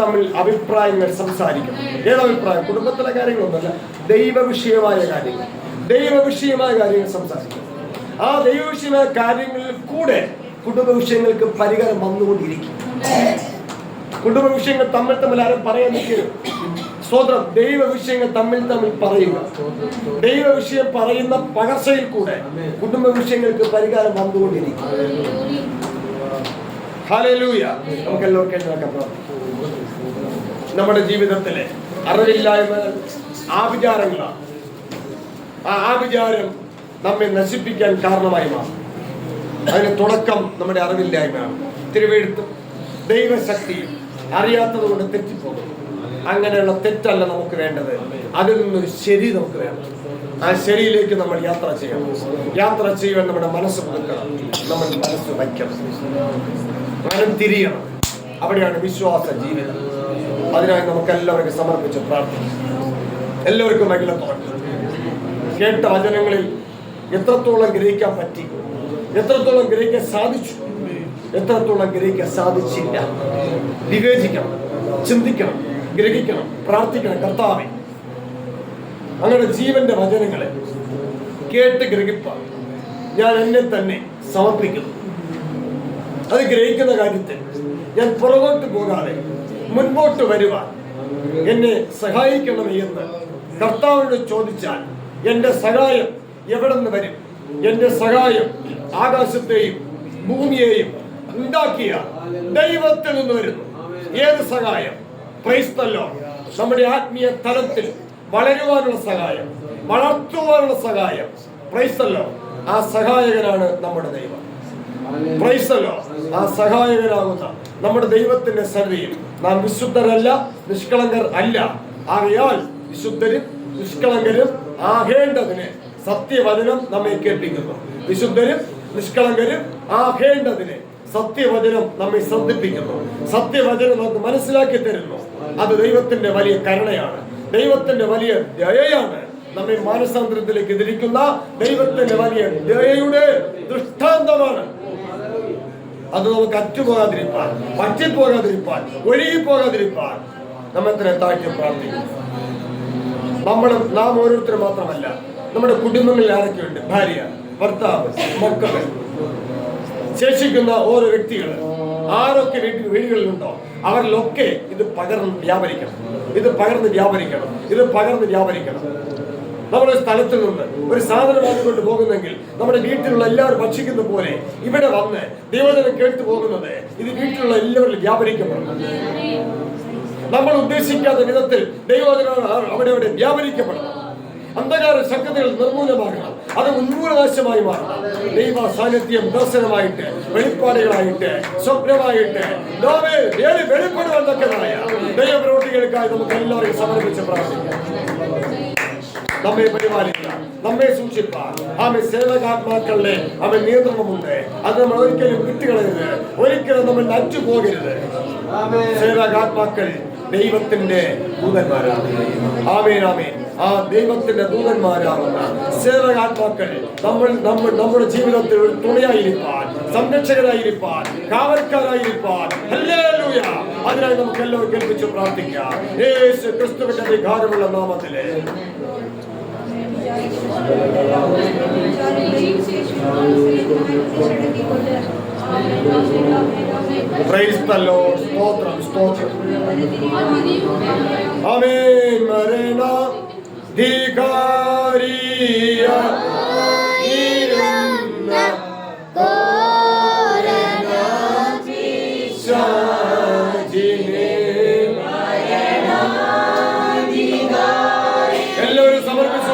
തമ്മിൽ അഭിപ്രായങ്ങൾ സംസാരിക്കണം. ഏതഭിപ്രായം? കുടുംബത്തിലെ കാര്യങ്ങളൊന്നുമല്ല, ദൈവവിഷയമായ കാര്യങ്ങൾ സംസാരിക്കണം. ആ ദൈവവിഷയമായ കാര്യങ്ങളിൽ കൂടെ കുടുംബ വിഷയങ്ങൾക്ക് പരിഹാരം വന്നുകൊണ്ടിരിക്കും. കുടുംബ വിഷയങ്ങൾ തമ്മിൽ ആരും പറയാൻ നിൽക്കരുത്. സ്തോത്രം. ദൈവ വിഷയങ്ങൾ തമ്മിൽ പറയുക. ദൈവ വിഷയം പറയുന്ന പകർച്ചയിൽ കൂടെ കുടുംബ വിഷയങ്ങൾക്ക് പരിഹാരം വന്നുകൊണ്ടിരിക്കും. ഹല്ലേലൂയ. നമുക്ക് എല്ലാവർക്കും നമ്മുടെ ജീവിതത്തിലെ അറിവില്ലായ്മകൾ, ആഭിചാരങ്ങളാണ്. ആ ആഭിചാരം നമ്മെ നശിപ്പിക്കാൻ കാരണമായി മാറും. അതിന് തുടക്കം നമ്മുടെ അറിവില്ലായ്മയാണ്. തിരുവെഴുത്തും ദൈവശക്തിയും അറിയാത്തത് കൊണ്ട് തെറ്റിപ്പോകും. അങ്ങനെയുള്ള തെറ്റല്ല നമുക്ക് വേണ്ടത്. അതിൽ നിന്നൊരു ശരി നമുക്ക് വേണം. ആ ശരിയിലേക്ക് നമ്മൾ യാത്ര ചെയ്യണം. യാത്ര ചെയ്യുവാൻ നമ്മുടെ മനസ്സ് പുതുക്കണം, നമ്മൾ മനസ്സ് വയ്ക്കണം, മനം തിരിയണം. അവിടെയാണ് വിശ്വാസ ജീവിതം. അതിനായി നമുക്ക് എല്ലാവർക്കും സമർപ്പിച്ച് പ്രാർത്ഥിക്കാം. എല്ലാവർക്കും മഹിളത്തോട്ട് കേട്ട വചനങ്ങളിൽ എത്രത്തോളം ഗ്രഹിക്കാൻ പറ്റി, എത്രത്തോളം ഗ്രഹിക്കാൻ സാധിച്ചു, എത്രത്തോളം ഗ്രഹിക്കാൻ സാധിച്ചില്ല, വിവേചിക്കണം, ചിന്തിക്കണം, ഗ്രഹിക്കണം, പ്രാർത്ഥിക്കണം. കർത്താവേ, അങ്ങയുടെ ജീവന്റെ വചനങ്ങളെ കേട്ട് ഗ്രഹിപ്പാൻ ഞാൻ എന്നെ തന്നെ സമർപ്പിക്കുന്നു. അത് ഗ്രഹിക്കുന്ന കാര്യത്തിൽ ഞാൻ പുറകോട്ട് പോകാതെ മുൻപോട്ട് വരുവാൻ എന്നെ സഹായിക്കണമേ എന്ന് കർത്താവിനോട് ചോദിച്ചാൽ എൻ്റെ സഹായം എവിടെ നിന്ന് വരും? എൻ്റെ സഹായം ആകാശത്തെയും ഭൂമിയെയും ഉണ്ടാക്കിയ ദൈവത്തിൽ നിന്ന് വരുന്നു. ഏത് സഹായം? Price the Lord. നമ്മുടെ ആത്മീയ തലത്തിൽ വളരുവാനുള്ള സഹായം, വളർത്തുവാനുള്ള സഹായം. Price the Lord. ആ സഹായകനാണ് നമ്മുടെ ദൈവം. Price the Lord. ആ സഹായകനാകുന്ന നമ്മുടെ ദൈവത്തിന്റെ സന്നിധിയിൽ നാം വിശുദ്ധരല്ല, നിഷ്കളങ്കർ അല്ല. ആകയാൽ വിശുദ്ധരും നിഷ്കളങ്കരും ആകേണ്ടതിന് സത്യവചനം നമ്മെ കേൾപ്പിക്കുന്നു. വിശുദ്ധരും നിഷ്കളങ്കരും ആകേണ്ടതിന് സത്യവചനം നമ്മെ ശ്രദ്ധിപ്പിക്കുന്നു. സത്യവചനം നമുക്ക് മനസ്സിലാക്കി തരുന്നു. അത് ദൈവത്തിന്റെ വലിയ കരുണയാണ്, ദൈവത്തിന്റെ വലിയ ദയയാണ്. നമ്മെ മാനസാന്തരത്തിലേക്ക് തിരിക്കുന്ന ദൈവത്തിന്റെ വലിയ ദയയുടെ ദൃഷ്ടാന്തമാണ്. അത് നമുക്ക് അറ്റുപോകാതിരിപ്പാൻ, പറ്റിപ്പോകാതിരിപ്പാൻ, ഒഴുകിപ്പോകാതിരിപ്പാൻ നമ്മെ തന്നെ താഴ്ത്തി പ്രാർത്ഥിക്കുന്നു. നാം ഓരോരുത്തരും മാത്രമല്ല, നമ്മുടെ കുടുംബങ്ങളിൽ ആരൊക്കെയുണ്ട്? ഭാര്യ, ഭർത്താവ്, മക്കള്, ശേഷിക്കുന്ന ഓരോ വ്യക്തികൾ ആരൊക്കെ വീടുകളിലുണ്ടോ അവരിലൊക്കെ ഇത് പകർന്ന് വ്യാപരിക്കണം, ഇത് പകർന്ന് വ്യാപരിക്കണം, ഇത് പകർന്ന് വ്യാപരിക്കണം. നമ്മുടെ സ്ഥലത്തിൽ നിന്ന് ഒരു സാധനം വാങ്ങിക്കൊണ്ട് പോകുന്നെങ്കിൽ നമ്മുടെ വീട്ടിലുള്ള എല്ലാവരും ഭക്ഷിക്കുന്ന പോലെ ഇവിടെ വന്ന് ദൈവജനം കേട്ടു പോകുന്നത് ഇത് വീട്ടിലുള്ള എല്ലാവരിലും വ്യാപരിക്കപ്പെടണം. നമ്മൾ ഉദ്ദേശിക്കാത്ത വിധത്തിൽ ദൈവജനം അവിടെ വ്യാപരിക്കപ്പെടണം. അന്ധകാര ശക്തികൾ നിർമൂലമാകണം, അത് ഉന്മൂലനാശമായി മാറണം. ദൈവ സാന്നിധ്യം ദർശനമായിട്ട്, വെളിപ്പാടുകളായിട്ട്, സ്വപ്നമായിട്ട് വെളിപ്പെടുവാൻ തക്കതായ ദൈവപ്രവൃത്തികൾക്കായി നമുക്ക് എല്ലാവരെയും സമർപ്പിച്ച് പ്രാർത്ഥിക്കാം. നമ്മെ പരിപാലിക്കാൻ, നമ്മെ സൂക്ഷിപ്പാൻ ആമേ സേവകാത്മാക്കളുടെ അവൻ നിയന്ത്രണമുണ്ട്. അത് നമ്മൾ ഒരിക്കലും വിട്ടുകളയരുത്, ഒരിക്കലും നമ്മൾ നറ്റുപോകരുത്. സേവകാത്മാക്കൾ ദൈവത്തിന്റെ ദൂതന്മാരാണ്. ആമേൻ ആമേൻ. ആ ദൈവത്തിന്റെ ദൂതന്മാരാകുന്ന സേവകാത്മാക്കൾ നമ്മുടെ ജീവിതത്തിൽ ഒരു തുണയായിരിക്കാൻ, സംരക്ഷകരായിരിക്കാൻ, കാവൽക്കാരായിരിക്കാൻ. ഹല്ലേലൂയ. അതിനായി നമുക്ക് എല്ലാവരും കേൾപ്പിച്ച് പ്രാർത്ഥിക്കാം. യേശു ക്രിസ്തുവിന്റെ വികാരമുള്ള നാമത്തില്. Praise the Lord. സ്തോത്രം, സ്തോത്രം. ആമേൻ. മരണ ധികാരിയ ഇരുന്ന എല്ലാവരും സമർപ്പിച്ചു.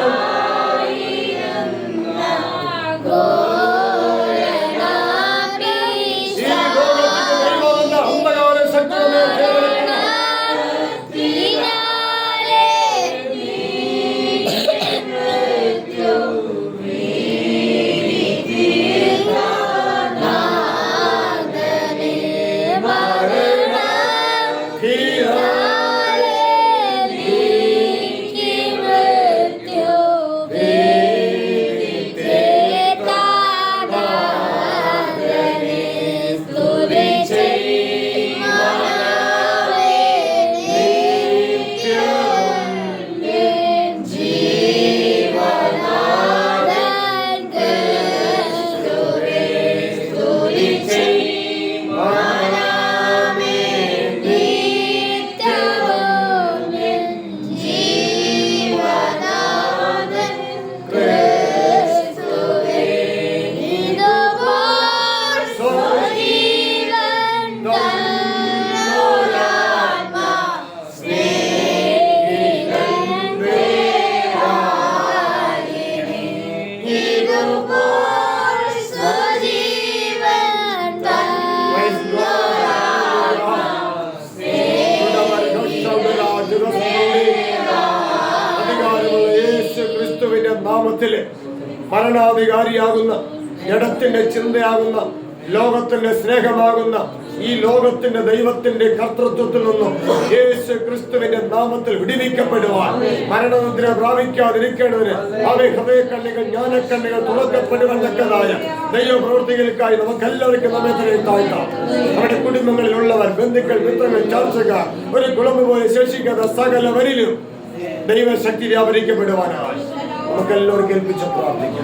നാമത്തില് മരണാധികാരിയാകുന്ന, ജഡത്തിന്റെ ചിന്തയാകുന്ന ലോകത്തിന്റെ സ്നേഹമാകുന്ന ഈ ലോകത്തിന്റെ ദൈവത്തിന്റെ കർത്തൃത്വത്തിൽ നിന്നും യേശു ക്രിസ്തുവിന്റെ നാമത്തിൽ വിടുവിക്കപ്പെടുവാൻ, മരണമുദ്ര പ്രാപിക്കാതിരിക്കേണ്ടതിന് അവയെ ഹൃദയക്കണ്ണികൾ ജ്ഞാനക്കണ്ണികൾ തുറക്കപ്പെടുവതക്കതായ ദൈവപ്രവൃത്തികൾക്കായി നമുക്കെല്ലാവർക്കും നമ്മെ തന്നെ താഴ്ത്താം. നമ്മുടെ കുടുംബങ്ങളിലുള്ളവർ, ബന്ധുക്കൾ, മിത്രങ്ങൾ, ചർച്ചക്കാർ, ഒരു കുളമ്പ് പോലെ ശേഷിക്കാത്ത സകലവരിലും ദൈവശക്തി വ്യാപരിക്കപ്പെടുവാനായി നമുക്കെല്ലാവർക്കും ഏൽപ്പിച്ച് പ്രാർത്ഥിക്കാം.